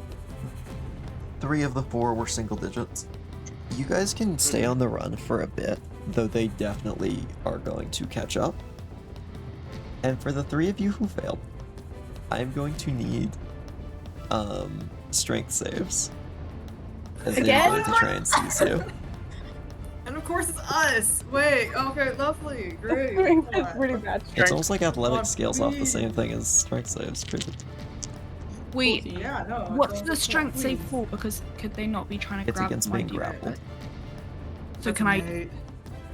3 of the 4 were single digits. You guys can stay on the run for a bit, though they definitely are going to catch up. And for the 3 of you who failed, I'm going to need strength saves. as they Again? begin to try and seize you. And of course it's us! Wait, okay, lovely, great. It's really bad It's strength. almost like athletic God, scales off the please. same thing as strength saves. Crazy. Wait, Yeah, no. what's don't- the strength save please. for? Because could they not be trying to It's grab against my being dude? grappled. So can I?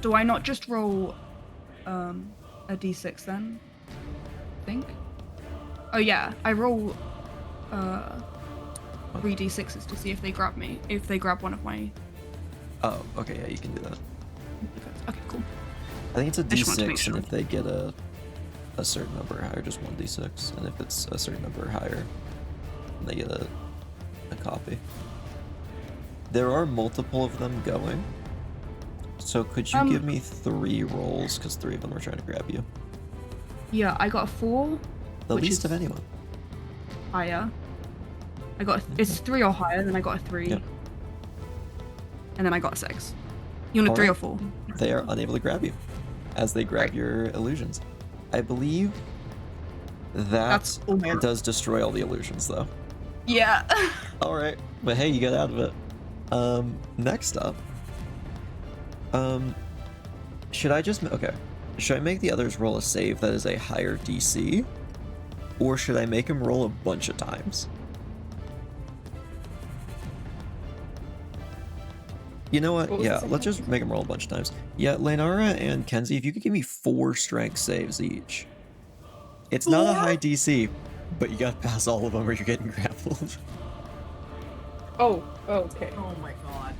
Do I not just roll a d6 then? I think. Oh yeah, I roll 3d6s to see if they grab me. If they grab one of my. Oh, okay, yeah, you can do that. Okay, cool. I think it's a just wanted to make d6, sure. and if they get a certain number higher, just one d6, and if it's a certain number higher, they get a copy. There are multiple of them going, so could you give me 3 rolls, because 3 of them are trying to grab you. Yeah, I got a 4. The which least is of anyone. higher. I got it's 3 or higher, then I got a 3. Yep. And then I got a 6. You want a 3 or Alright. 4? They are unable to grab you, as they grab Right. your illusions. I believe that That's all my- does destroy all the illusions, though. Yeah. Alright, but hey, you got out of it. Next up. Should I just... Okay. Should I make the others roll a save that is a higher DC? Or should I make them roll a bunch of times? You know what? What was Yeah, the let's second just make them roll a bunch of times. Yeah, Leinara and Kenzie, if you could give me 4 strength saves each. It's not a high DC, but you gotta pass all of them or you're getting grappled. Oh, okay. Oh my god.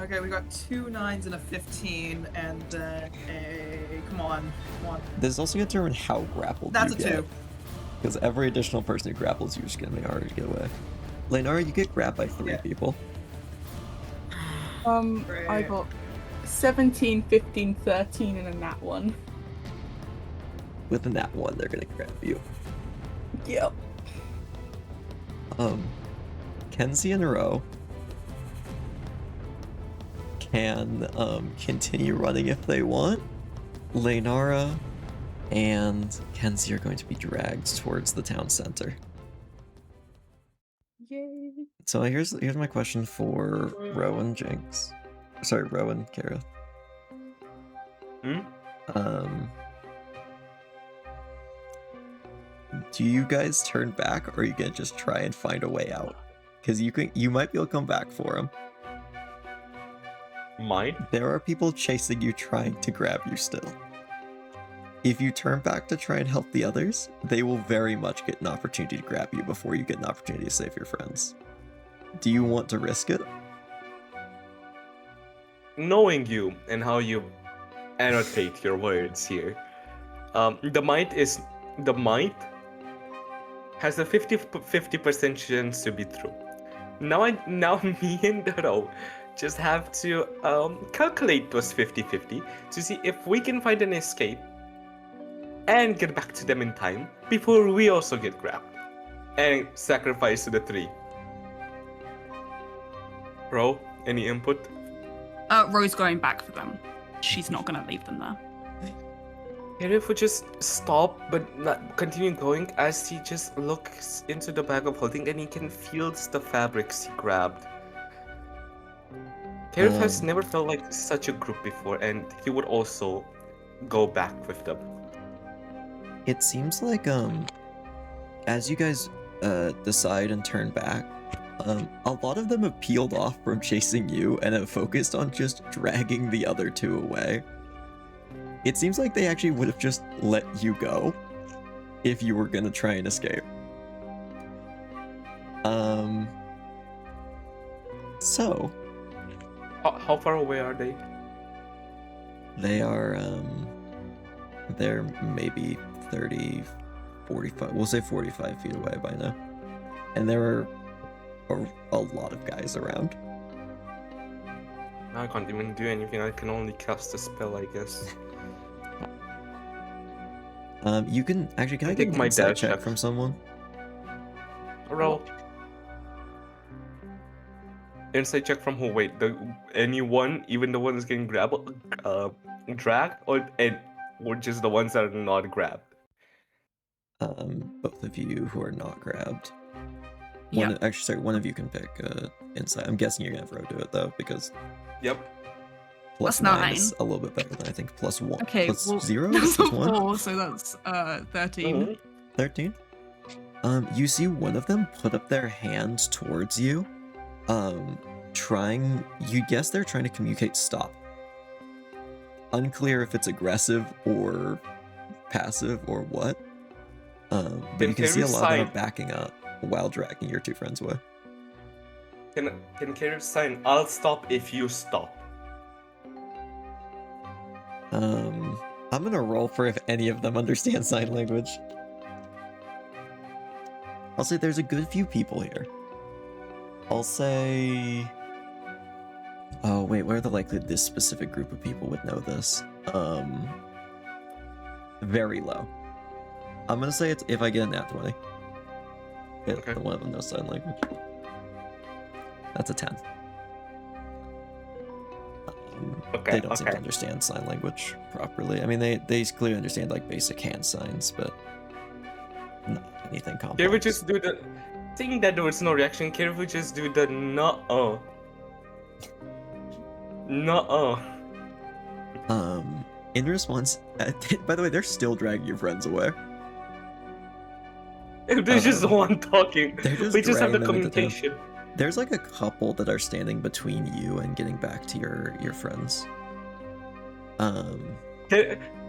Okay, we got 2 9s and a 15, and then a... Come on. This is also gonna determine how grappled That's you a get. 2. Because every additional person who grapples you is gonna make it harder to get away. Leinara, you get grabbed by 3 Yeah. people. I Great. got 17, 15, 13, and a nat 1. With a nat 1, they're gonna grab you. Yep. Kenzie and Ro can continue running if they want. Leinara and Kenzie are going to be dragged towards the town center. Yay. So here's my question for Ro and Jynx. Sorry, Ro and Kaerith. Do you guys turn back, or are you gonna just try and find a way out? Because you might be able to come back for him. Mine? There are people chasing you, trying to grab you still. If you turn back to try and help the others, they will very much get an opportunity to grab you before you get an opportunity to save your friends. Do you want to risk it? Knowing you and how you annotate your words here, the might has a 50% chance to be true. Now me and Doro just have to calculate those 50-50 to see if we can find an escape and get back to them in time before we also get grabbed and sacrifice to the 3. Bro, any input? Rose going back for them. She's not gonna leave them there. Kaerith would just stop but not continue going as he just looks into the bag of holding and he can feel the fabrics he grabbed. Kaerith has never felt like such a group before, and he would also go back with them. It seems like as you guys decide and turn back, a lot of them have peeled off from chasing you and have focused on just dragging the other 2 away. It seems like they actually would have just let you go if you were gonna try and escape. So How far away are they? they are they're maybe 30, 45, we'll say 45 feet away by now. And there are a lot of guys around. I can't even do anything, I can only cast a spell, I guess. You can actually, can I Take get an my insight dash check check. from someone? Roll. Insight check from who? Wait, anyone, even the ones getting dragged, or just the ones that are not grabbed? Both of you who are not grabbed. One of you can pick insight. I'm guessing you're gonna have Ro do it though, because Yep. plus Plus 9 9. is a little bit better than I think. Plus 1. Okay, Plus well, 0? That's Plus a 1? 4, so that's 13. 13? You see one of them put up their hands towards you. You guess they're trying to communicate stop. Unclear if it's aggressive or passive or what. But you can see a lot of them backing up while dragging your two friends away. Can Kaerith sign, I'll stop if you stop? I'm gonna roll for if any of them understand sign language. I'll say there's a good few people here. I'll say... Oh, wait, what are the likelihood this specific group of people would know this? Very low. I'm gonna say it's if I get a nat 20. Okay. One of them knows sign language. That's a 10. They don't seem to understand sign language properly. I mean, they clearly understand like basic hand signs, but not anything complex. Kaerith would just do the... Seeing that there was no reaction, Kaerith would just do the no-oh. No-oh. In response, by the way, they're still dragging your friends away. There's just one talking. We just have the dragging them into town. communication. There's like a couple that are standing between you and getting back to your friends. Can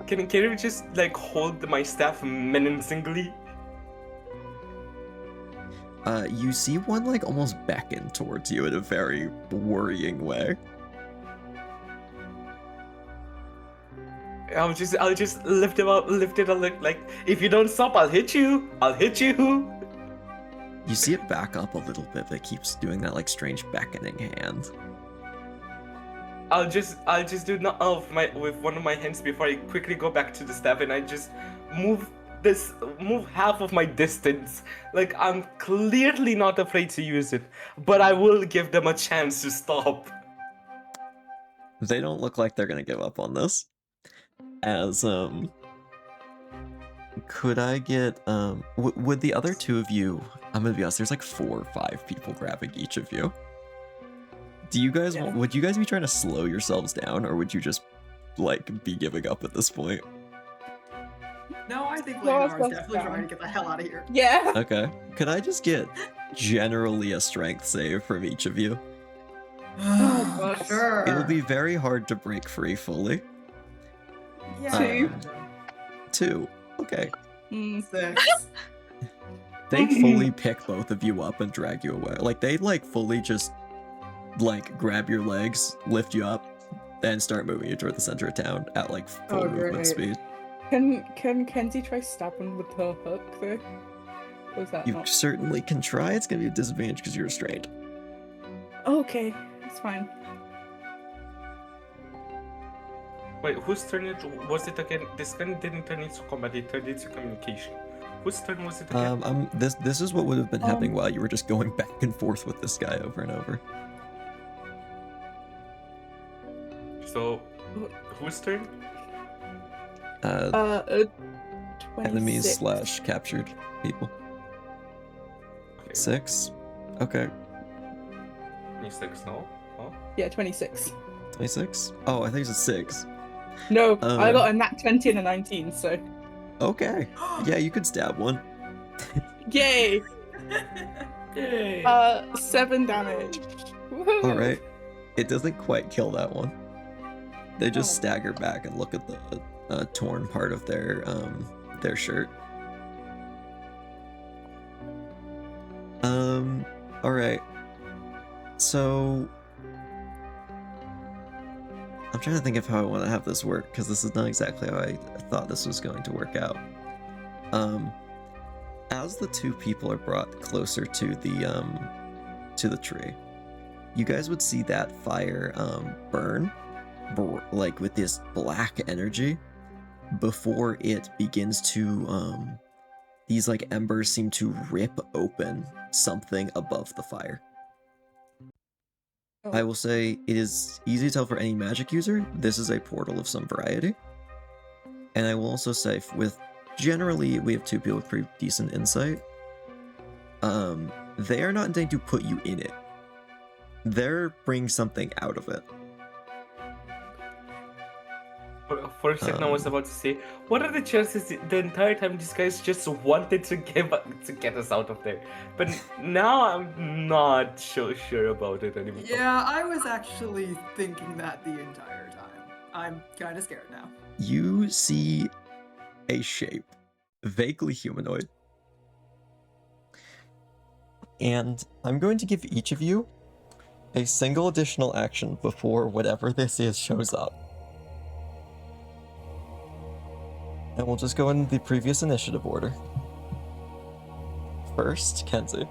Kaerith just like hold my staff menacingly? You see one like almost beckon towards you in a very worrying way. I'll just lift it up, like, if you don't stop, I'll hit you. I'll hit you. You see it back up a little bit, but it keeps doing that like strange beckoning hand. I'll just do with one of my hands before I quickly go back to the staff, and I just move half of my distance. Like, I'm clearly not afraid to use it, but I will give them a chance to stop. They don't look like they're gonna give up on this. As could I get would the other two of you, I'm gonna be honest, there's like 4 or 5 people grabbing each of you. Do you guys would you guys be trying to slow yourselves down, or would you just like be giving up at this point? No, I think Leinara's definitely trying to get the hell out of here. Yeah. Okay. Could I just get generally a strength save from each of you? Oh, gosh. Sure. It'll be very hard to break free fully. Yeah. 2. Okay. 6. They fully pick both of you up and drag you away. Like, they like fully just like grab your legs, lift you up, and start moving you toward the center of town at like full movement speed. Can Kenzie try stabbing with her hook though? Or is that You not? certainly can try. It's gonna be a disadvantage because you're restrained. Okay, it's fine. Wait, whose turn was it again? This gun didn't turn into combat, it turned into communication. Whose turn was it again? This is what would have been happening while you were just going back and forth with this guy over and over. So, whose turn? Enemies / captured people. Okay. 6. Okay. 26, no? Huh? Yeah, 26. 26? Oh, I think it's a 6. No, I got a nat 20 and a 19, so. Okay. Yeah, you could stab one. Yay! Yay! 7 damage. Woohoo! Alright. It doesn't quite kill that one. They just stagger back and look at the torn part of their shirt. Alright. So I'm trying to think of how I want to have this work, because this is not exactly how I thought this was going to work out. As the 2 people are brought closer to the tree, you guys would see that fire burn like with this black energy before it begins to these like embers seem to rip open something above the fire. I will say it is easy to tell for any magic user, this is a portal of some variety. And I will also say, with generally we have 2 people with pretty decent insight. they are not intending to put you in it. They're bringing something out of it. For a second, I was about to say, what are the chances the entire time these guys just wanted to get us out of there? But now I'm not so sure about it anymore. Yeah, I was actually thinking that the entire time. I'm kind of scared now. You see a shape, vaguely humanoid. And I'm going to give each of you a single additional action before whatever this is shows up. And we'll just go in the previous initiative order. First, Kenzie.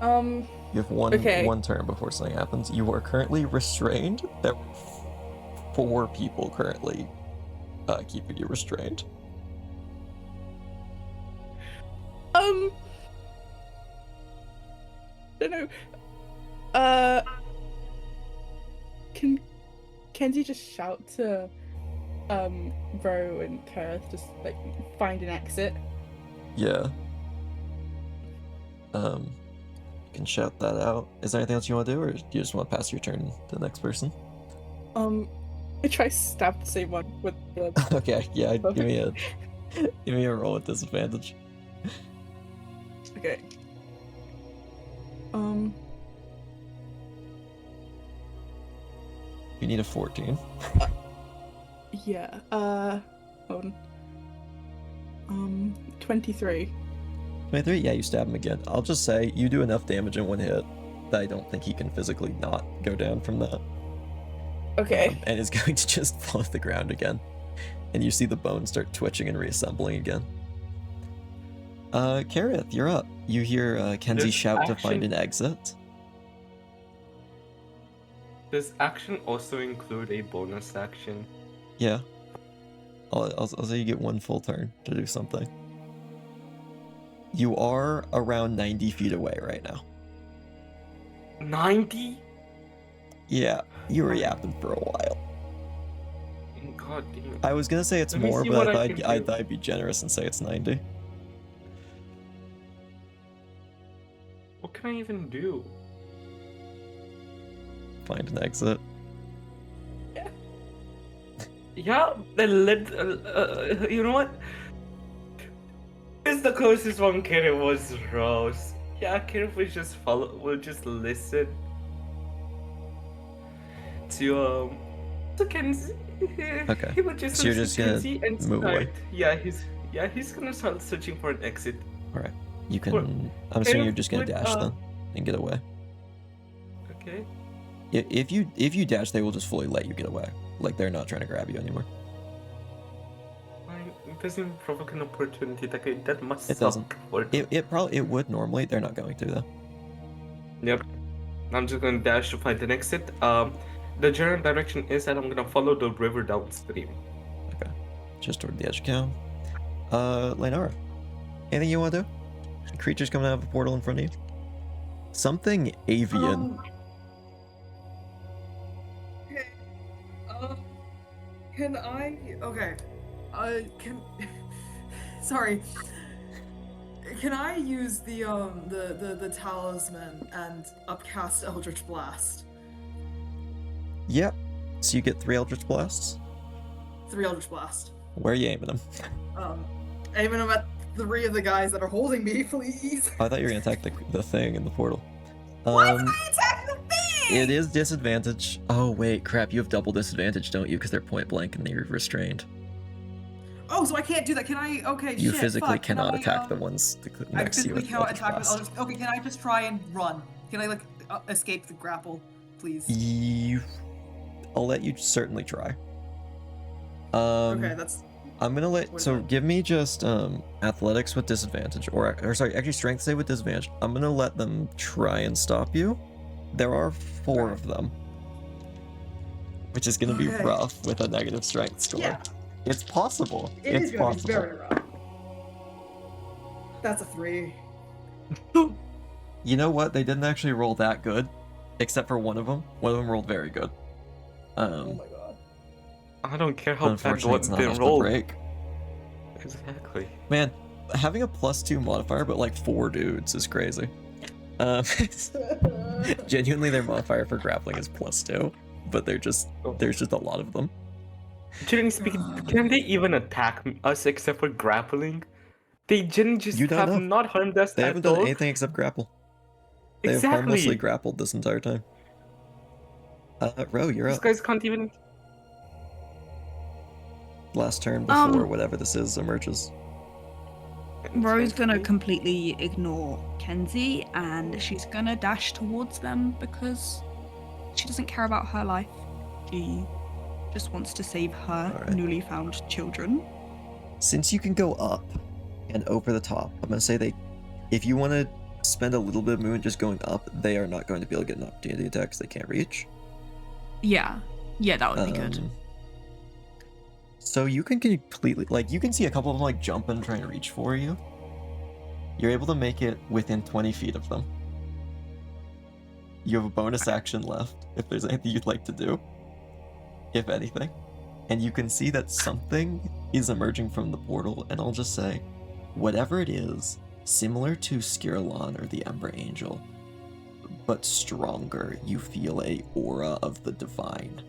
You have one turn before something happens. You are currently restrained. There are 4 people currently keeping you restrained. I don't know. Can Kenzie just shout to Ro and Kaerith, just like find an exit? Yeah. You can shout that out. Is there anything else you want to do, or do you just want to pass your turn to the next person? I try stab the same one with the. Okay, yeah. Give me a roll with disadvantage. Okay. You need a 14. Yeah. Hold on. 23. 23? Yeah, you stab him again. I'll just say you do enough damage in one hit that I don't think he can physically not go down from that. Okay. And is going to just fall off the ground again. And you see the bones start twitching and reassembling again. Kaerith, you're up. You hear Kenzie shout to find an exit. Does action also include a bonus action? Yeah. I'll say you get 1 full turn to do something. You are around 90 feet away right now. 90? Yeah, you were yapping for a while. God damn. I was gonna say it's more, but I thought I'd be generous and say it's 90. What can I even do? Find an exit. Yeah, you know what? It's the closest one. Kaerith was Rose. Yeah, Kaerith will just listen to Kenzie. Okay. He would just So you're listen just to gonna Kenzie and move away. He's gonna start searching for an exit. All right. You can. I'm assuming you're just gonna dash then and get away. Okay. If you dash, they will just fully let you get away. Like they're not trying to grab you anymore. It doesn't provoke an opportunity. That must. It doesn't. It would normally. They're not going to though. Yep. I'm just gonna dash to find an exit. The general direction is that I'm gonna follow the river downstream. Okay. Just toward the edge of town. Leinara, anything you want to do? Creatures coming out of a portal in front of you? Something avian. Can I? Okay. Sorry. Can I use the talisman and upcast Eldritch Blast? Yep. So you get 3 Eldritch Blasts? 3 Eldritch Blast. Where are you aiming them? Aiming them at 3 of the guys that are holding me, please. I thought you were gonna attack the thing in the portal. Why would I attack the thing? It is disadvantage. Oh wait, crap! You have double disadvantage, don't you? Because they're point blank and they're restrained. Oh, so I can't do that. Can I? Okay, You shit, physically fuck. cannot attack the ones next to you. I physically cannot attack them. Okay, can I just try and run? Can I escape the grapple, please? I'll let you certainly try. Okay, that's. I'm gonna let. So give me just athletics with disadvantage, or sorry, actually strength save with disadvantage. I'm gonna let them try and stop you. There are 4 of them, which is gonna be rough with a negative strength score. Yeah. It's possible. It's possible. very rough. That's a 3. You know what? They didn't actually roll that good, except for one of them. One of them rolled very good. Oh my god. I don't care how bad Unfortunately, what it's not they enough to roll. break. Exactly. Man, having a +2 modifier, but like 4 dudes is crazy. Genuinely, their modifier for grappling is +2, but there's just a lot of them. Generally speaking, can they even attack us except for grappling? They generally just have not harmed us They at haven't all. done anything except grapple. They have harmlessly grappled this entire time. Ro, you're These up. guys can't even... Last turn before whatever this is emerges. Ro's gonna completely ignore Kenzie and she's gonna dash towards them because she doesn't care about her life. She just wants to save her newly found children. Since you can go up and over the top, I'm gonna say if you want to spend a little bit of movement just going up, they are not going to be able to get an opportunity attack because they can't reach. Yeah, that would be good. So you can completely, you can see a couple of them like jumping, trying to reach for you. You're able to make it within 20 feet of them. You have a bonus action left if there's anything you'd like to do, if anything. And you can see that something is emerging from the portal, and I'll just say, whatever it is, similar to Skirlon or the Ember Angel, but stronger. You feel a aura of the divine.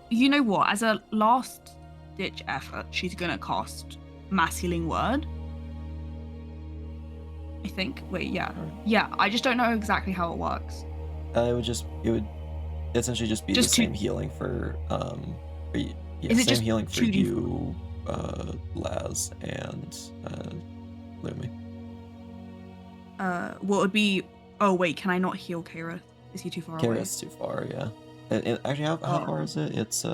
You know what? As a last-ditch effort, she's gonna cast Mass Healing Word. I think. Wait, yeah. Yeah, I just don't know exactly how it works. It would essentially just be the same healing for, same healing for you, Laz, and, Lumi. What would be... Oh, wait, can I not heal Kaerith? Is he too far away? Kaerith's too far, yeah. Actually, how far is it? It's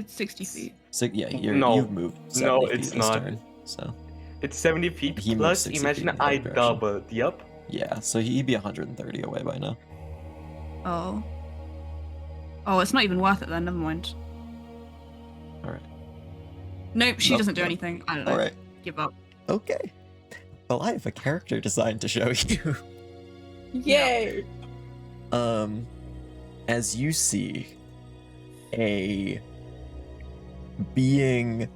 60 feet. You've moved 70 No, feet it's this not. Turn, so. It's 70 feet He plus, moved 60 imagine feet in I that direction. doubled, yep. Yeah, so he'd be 130 away by now. Oh, it's not even worth it then, never mind. Alright. Nope, she doesn't do anything. I don't know. Alright. Give up. Okay. Well, I have a character design to show you. Yay! As you see a being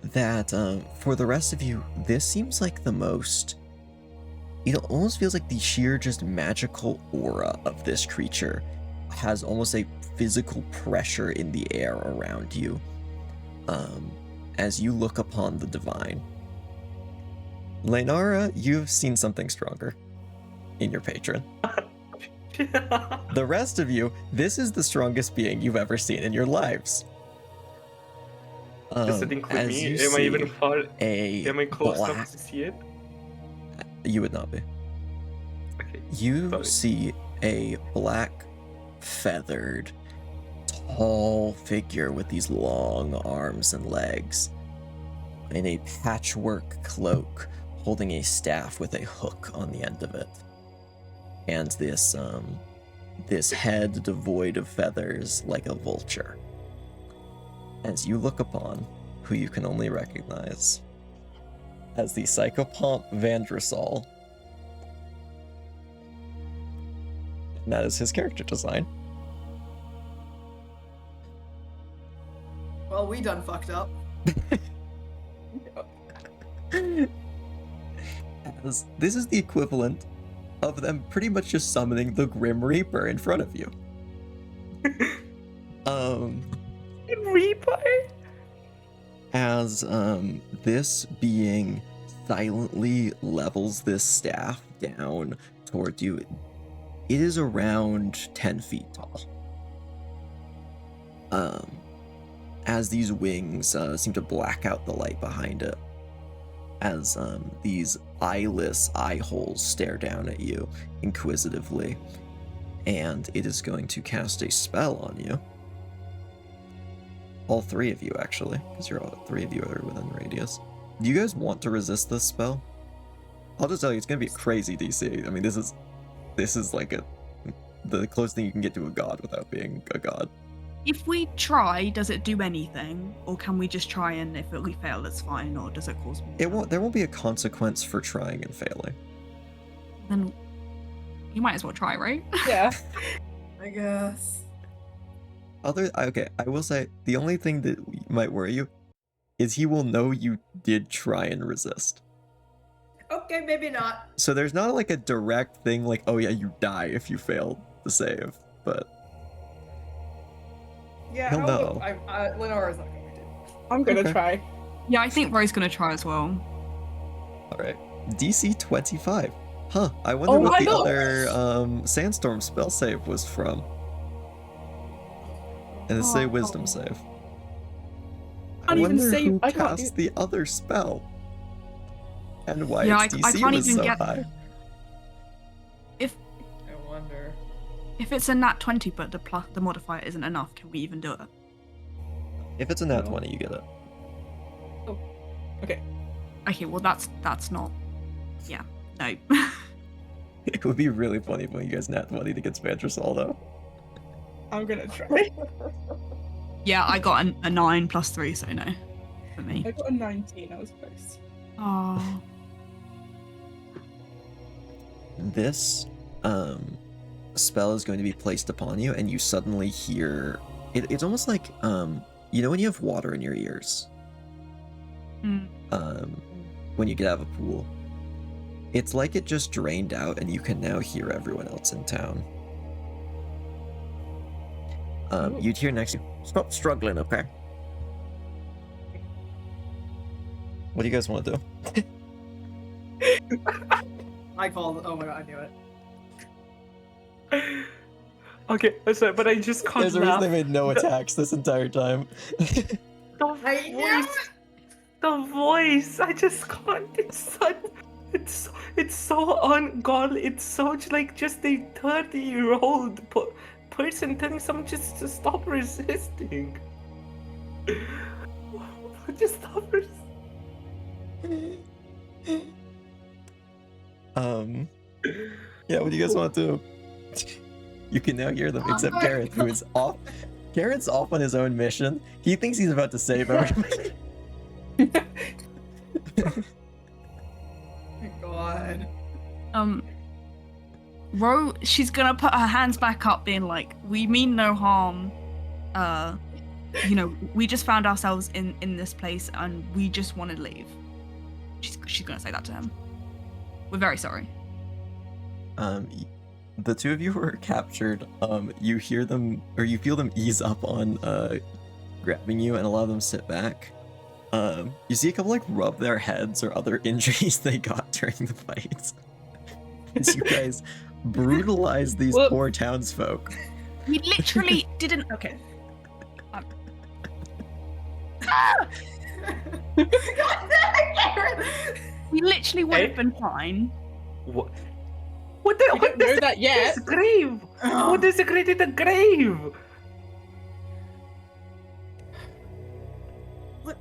that, for the rest of you, this seems like the most... It almost feels like the sheer just magical aura of this creature has almost a physical pressure in the air around you. As you look upon the divine. Leinara, you've seen something stronger in your patron. The rest of you, this is the strongest being you've ever seen in your lives. Does it include me? Am I even far? Am I close enough to see it? You would not be. Okay. You see a black, feathered, tall figure with these long arms and legs in a patchwork cloak, holding a staff with a hook on the end of it. And this head devoid of feathers like a vulture. As you look upon who you can only recognize as the Psychopomp Vandrosol. And that is his character design. Well, we done fucked up. As this is the equivalent of them pretty much just summoning the Grim Reaper in front of you. Reaper? As this being silently levels this staff down toward you, it is around 10 feet tall. As these wings seem to black out the light behind it, as these eyeless eye holes stare down at you inquisitively, and it is going to cast a spell on you. All three of you, actually, because three of you are within radius. Do you guys want to resist this spell? I'll just tell you, it's going to be a crazy DC. I mean, this is like the closest thing you can get to a god without being a god. If we try, does it do anything, or can we just try and if we fail, it's fine, or does it cause more? There won't be a consequence for trying and failing. Then you might as well try, right? Yeah. I guess. Okay, I will say the only thing that might worry you is he will know you did try and resist. Okay, maybe not. So there's not like a direct thing like, oh yeah, you die if you fail the save, but Yeah, he'll know. Leinara's not going to. I'm gonna try. Yeah, I think Ro's gonna try as well. All right, DC 25. Huh? I wonder what the other sandstorm spell save was from. And it's a wisdom save. I wonder who cast the other spell. And why its DC was so high. I wonder. If it's a nat 20 but the modifier isn't enough, can we even do it? If it's a nat 20, you get it. Oh, okay. Okay, well that's not. Yeah, no. It would be really funny when you guys nat 20 against Vantressol, though. I'm gonna try. Yeah, I got a 9 plus 3, so no. For me. I got a 19, I was close. Oh. This spell is going to be placed upon you, and you suddenly hear it's almost like you know when you have water in your ears? When you get out of a pool. It's like it just drained out and you can now hear everyone else in town. You'd hear next to you, stop struggling, okay? What do you guys want to do? I called. Oh my god, I knew it. Okay, sorry, but I just can't There's a laugh. reason they made no attacks this entire time. The voice, I just can't. It's so ungodly. It's so like just a 30-year-old person telling someone just to stop resisting. Just stop resisting. Yeah, what do you guys want to do? You can now hear them, except Kaerith, who is off. Kaerith's off on his own mission. He thinks he's about to save everybody. My god. Ro, she's gonna put her hands back up, being like, "We mean no harm. You know, we just found ourselves in this place, and we just want to leave." She's gonna say that to him. We're very sorry. The two of you who are captured, you hear them, or you feel them ease up on grabbing you, and a lot of them sit back. You see a couple like rub their heads or other injuries they got during the fight. As you guys brutalize these poor townsfolk. We literally didn't. Okay. We literally would have been fine. What? What the? What know that yet? This grave. What is created the grave? Look,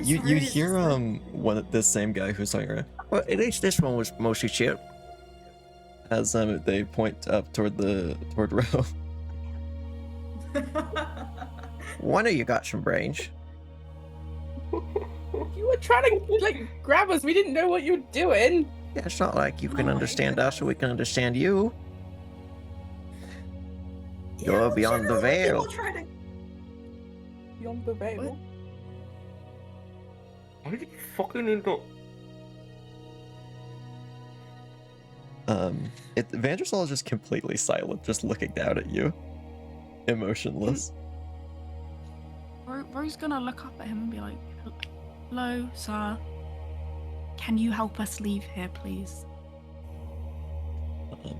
You hear this same guy who's talking around. Well, at least this one was mostly chill. As they point up toward Ro. One of you got some brains. You were trying to like grab us. We didn't know what you were doing. Yeah, it's not like you can understand us or we can understand you. You're beyond the veil. Beyond the veil. Are you fucking into? Vantressol is just completely silent, just looking down at you, emotionless. Ro's gonna look up at him and be like, "Hello, sir. Can you help us leave here, please?"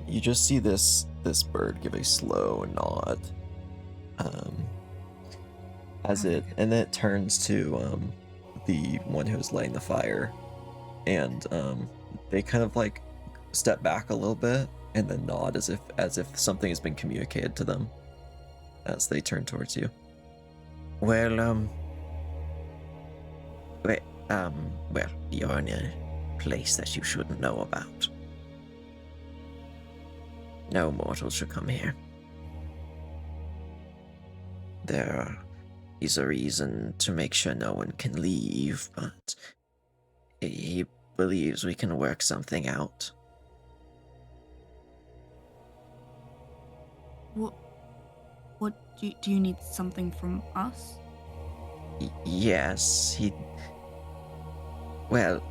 You just see this bird give a slow nod, and then it turns to the one who's laying the fire, and they kind of like step back a little bit and then nod as if something has been communicated to them as they turn towards you. Well, you're in a place that you shouldn't know about. No mortals should come here. There is a reason to make sure no one can leave, but he believes we can work something out. What do you need something from us? Yes, well,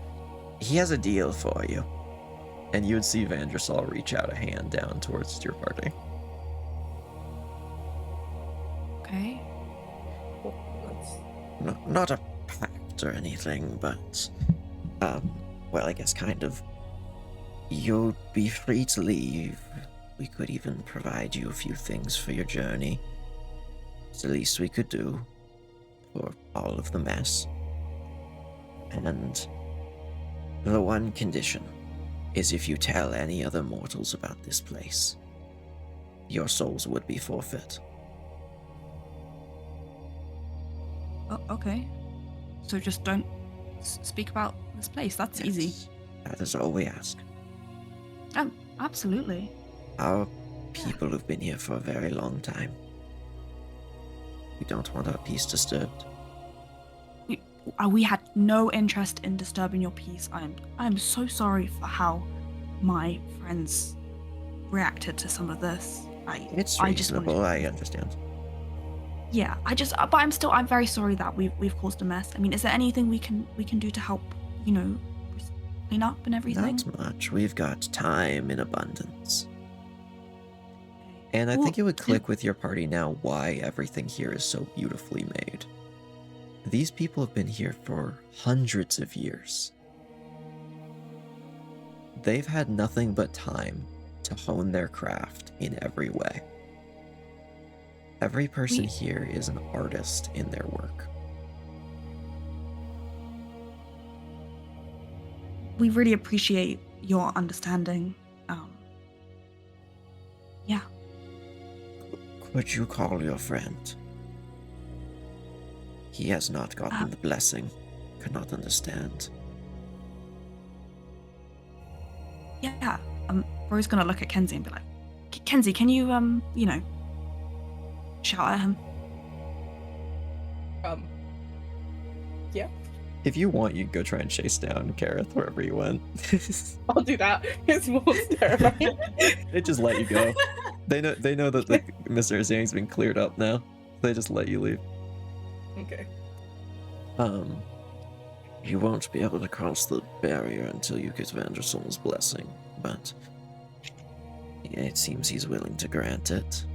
he has a deal for you. And you would see Vandersal reach out a hand down towards your party. Okay. Not a pact or anything, but, well, I guess kind of. You'd be free to leave. We could even provide you a few things for your journey. It's the least we could do for all of the mess. And the one condition is if you tell any other mortals about this place, your souls would be forfeit. Oh, okay. So just don't speak about this place. That's easy. That is all we ask. Absolutely. Our people have been here for a very long time. We don't want our peace disturbed. We had no interest in disturbing your peace. I'm so sorry for how my friends reacted to some of this. It's reasonable, I understand. Yeah, but I'm very sorry that we've caused a mess. I mean, is there anything we can do to help, clean up and everything? Not much. We've got time in abundance. And I think it would click with your party now why everything here is so beautifully made. These people have been here for hundreds of years. They've had nothing but time to hone their craft in every way. Every person here is an artist in their work. We really appreciate your understanding. Yeah. Could you call your friend? He has not gotten the blessing, cannot understand. Yeah. Ro's gonna look at Kenzie and be like, Kenzie, can you, shout at him? Yeah. If you want, you can go try and chase down Kaerith wherever you went. I'll do that. It's more terrifying. They just let you go. They know that the Mr. Zhang's been cleared up now. They just let you leave. Okay. You won't be able to cross the barrier until you get Vandersol's blessing, but it seems he's willing to grant it,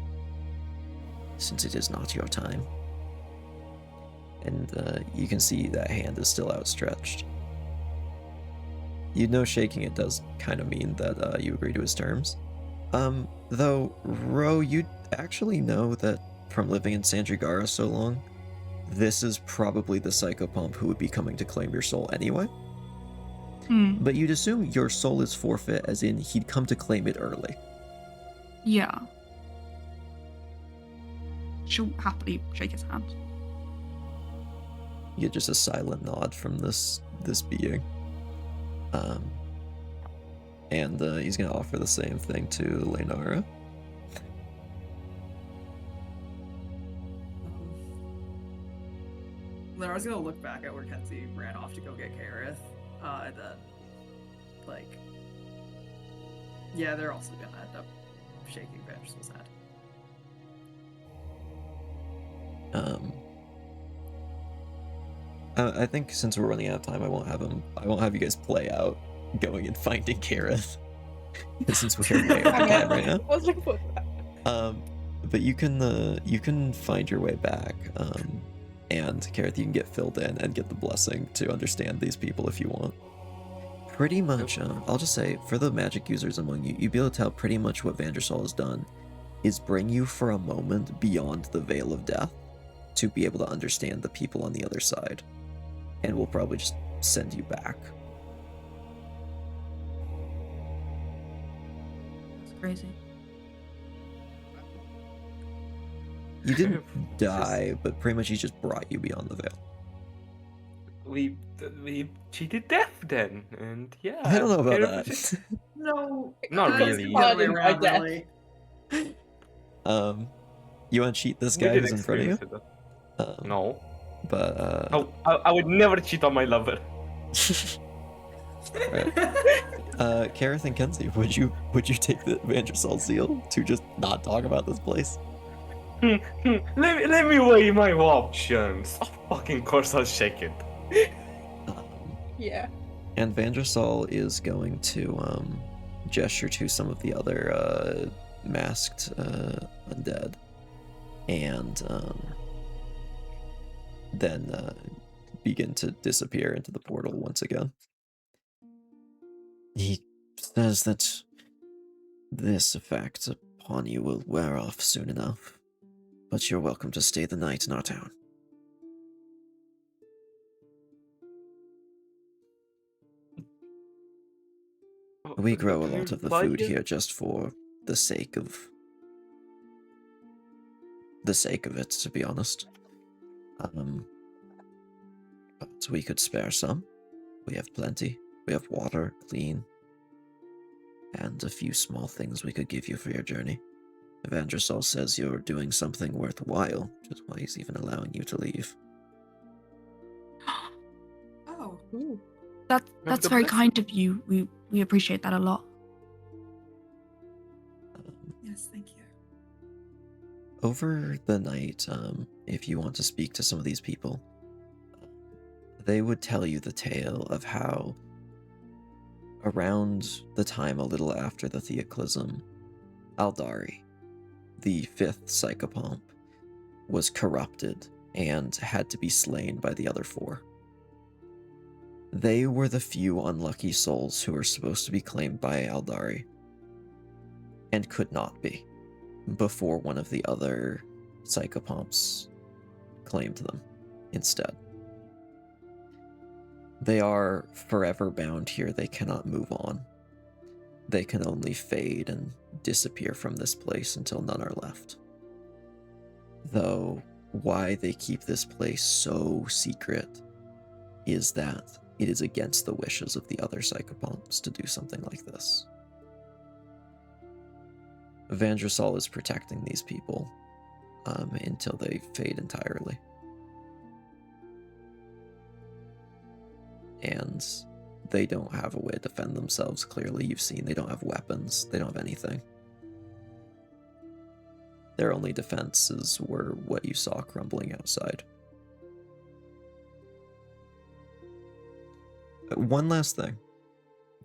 since it is not your time. And you can see that hand is still outstretched. You know shaking it does kind of mean that you agree to his terms. Though, Ro, you actually know that from living in Sandrigara so long, this is probably the psychopomp who would be coming to claim your soul anyway. But you'd assume your soul is forfeit, as in he'd come to claim it early. Yeah. She'll happily shake his hand. You get just a silent nod from this being. And he's gonna offer the same thing to Leinara. Leinara's gonna look back at where Kenzie ran off to go get Kaerith, and then, yeah, they're also gonna end up shaking Vandersol's head. I think since we're running out of time, I won't have you guys play out going and finding Kaerith. Since we're way over time right now. I was looking for that. But you can find your way back. And Kaerith, you can get filled in and get the blessing to understand these people if you want. Pretty much, I'll just say, for the magic users among you, you'd be able to tell pretty much what Vandersal has done is bring you for a moment beyond the veil of death to be able to understand the people on the other side. And we'll probably just send you back. That's crazy. You didn't die, but pretty much he just brought you beyond the veil. We cheated death then, and yeah. I don't know about Kaerith that. was- No, Not really. The other way Pardon, I around, guess. really. You want to cheat this We guy did who's in front of you? experience it. No. But I would never cheat on my lover. Right. Kaerith and Kenzie, would you take the Vandersal seal to just not talk about this place? let me weigh my options. Of fucking course I'll shake it. Yeah. And Vandersal is going to gesture to some of the other masked undead, and then begin to disappear into the portal once again. He says that this effect upon you will wear off soon enough, but you're welcome to stay the night in our town. We grow a lot of the food here just for the sake of it, to be honest. But we could spare some. We have plenty. We have water, clean, and a few small things we could give you for your journey. Vandersal says you're doing something worthwhile, which is why he's even allowing you to leave. Oh. Ooh. That's very kind of you. We appreciate that a lot. Yes, thank you. Over the night, if you want to speak to some of these people, they would tell you the tale of how around the time a little after the Theoclism, Aldari, the 5th psychopomp, was corrupted and had to be slain by the other 4. They were the few unlucky souls who were supposed to be claimed by Aldari, and could not be, before one of the other psychopomps claimed them instead. They are forever bound here. They cannot move on. They can only fade and disappear from this place until none are left. Though, why they keep this place so secret is that it is against the wishes of the other psychopomps to do something like this. Vandersal is protecting these people until they fade entirely. And they don't have a way to defend themselves, clearly. You've seen they don't have weapons, they don't have anything. Their only defenses were what you saw crumbling outside. One last thing.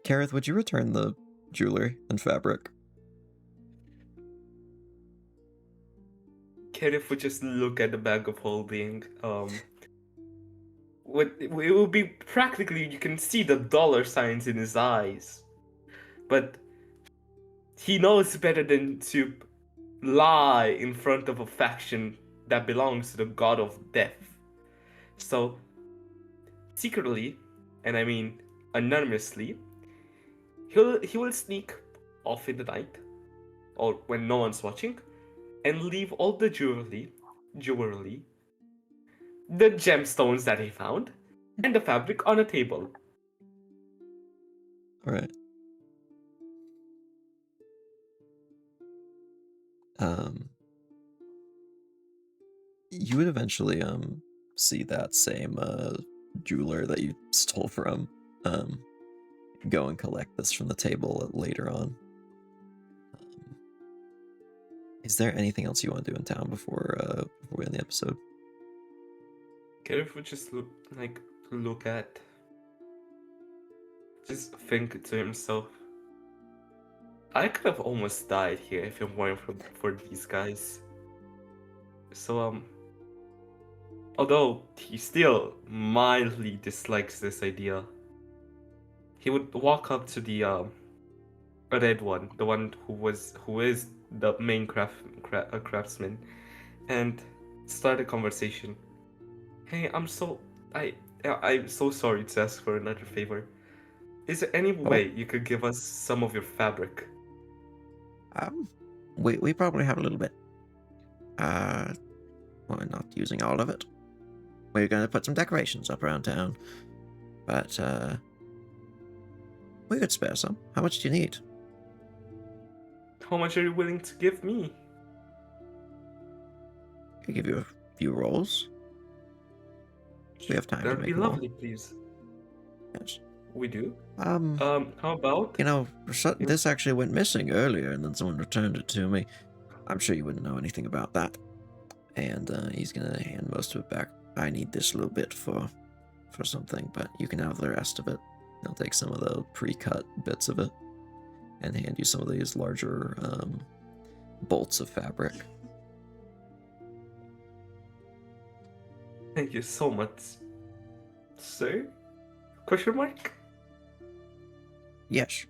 Kaerith, would you return the jewelry and fabric? Kaerith would just look at the bag of holding. It will be practically, you can see the dollar signs in his eyes. But he knows better than to lie in front of a faction that belongs to the god of death. So, secretly, and I mean anonymously, he will sneak off in the night, or when no one's watching, and leave all the jewelry, the gemstones that he found, and the fabric on a table. Alright. You would eventually see that same jeweler that you stole from go and collect this from the table later on. Is there anything else you want to do in town before we end the episode? Kaerith would just just think to himself, I could have almost died here if it weren't for these guys. So although he still mildly dislikes this idea, he would walk up to the red one, the one who is the main craftsman, and start a conversation. Hey, I'm so sorry to ask for another favor. Is there any way you could give us some of your fabric? We probably have a little bit. We're not using all of it. We're going to put some decorations up around town, but we could spare some. How much do you need? How much are you willing to give me? I could give you a few rolls. We have time to make That'd be more. lovely, please. Yes. We do. How about? This actually went missing earlier, and then someone returned it to me. I'm sure you wouldn't know anything about that. and he's gonna hand most of it back. I need this little bit for something, but you can have the rest of it. He'll take some of the pre-cut bits of it and hand you some of these larger bolts of fabric. Thank you so much, sir? Question mark? Yes,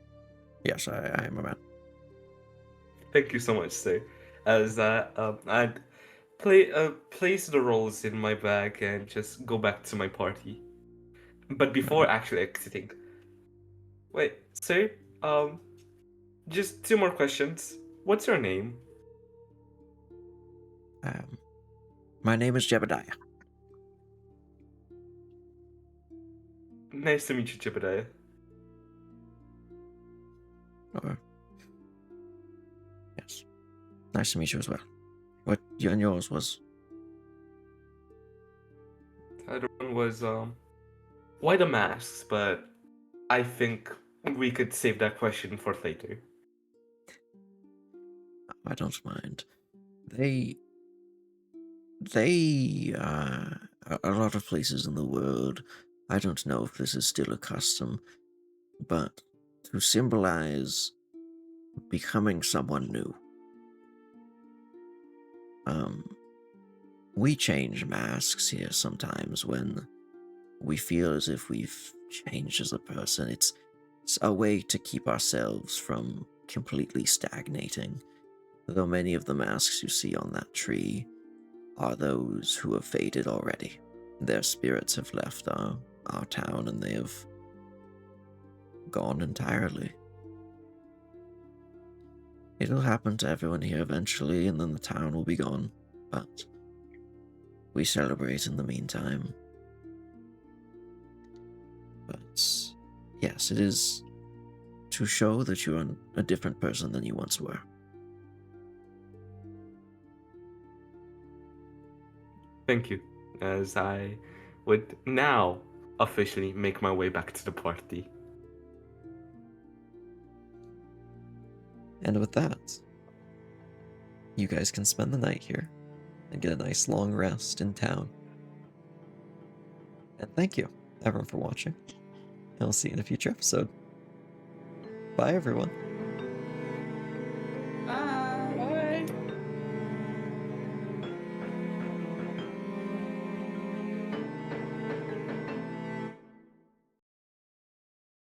I am a man. Thank you so much, sir. As I'd place the rolls in my bag and just go back to my party. But before actually exiting, wait, sir, just 2 more questions. What's your name? My name is Jebediah. Nice to meet you, Jebediah. Yes. Nice to meet you as well. What you and yours was? The other one was why the masks? But I think we could save that question for later. I don't mind. A lot of places in the world, I don't know if this is still a custom, but to symbolize becoming someone new. We change masks here sometimes when we feel as if we've changed as a person. It's a way to keep ourselves from completely stagnating. Though many of the masks you see on that tree are those who have faded already. Their spirits have left our town and they have gone entirely. It'll happen to everyone here eventually, and then the town will be gone, but we celebrate in the meantime. But yes, it is to show that you're a different person than you once were. Thank you, as I would now officially make my way back to the party. And with that, you guys can spend the night here and get a nice long rest in town. And thank you, everyone, for watching. And I'll see you in a future episode. Bye, everyone.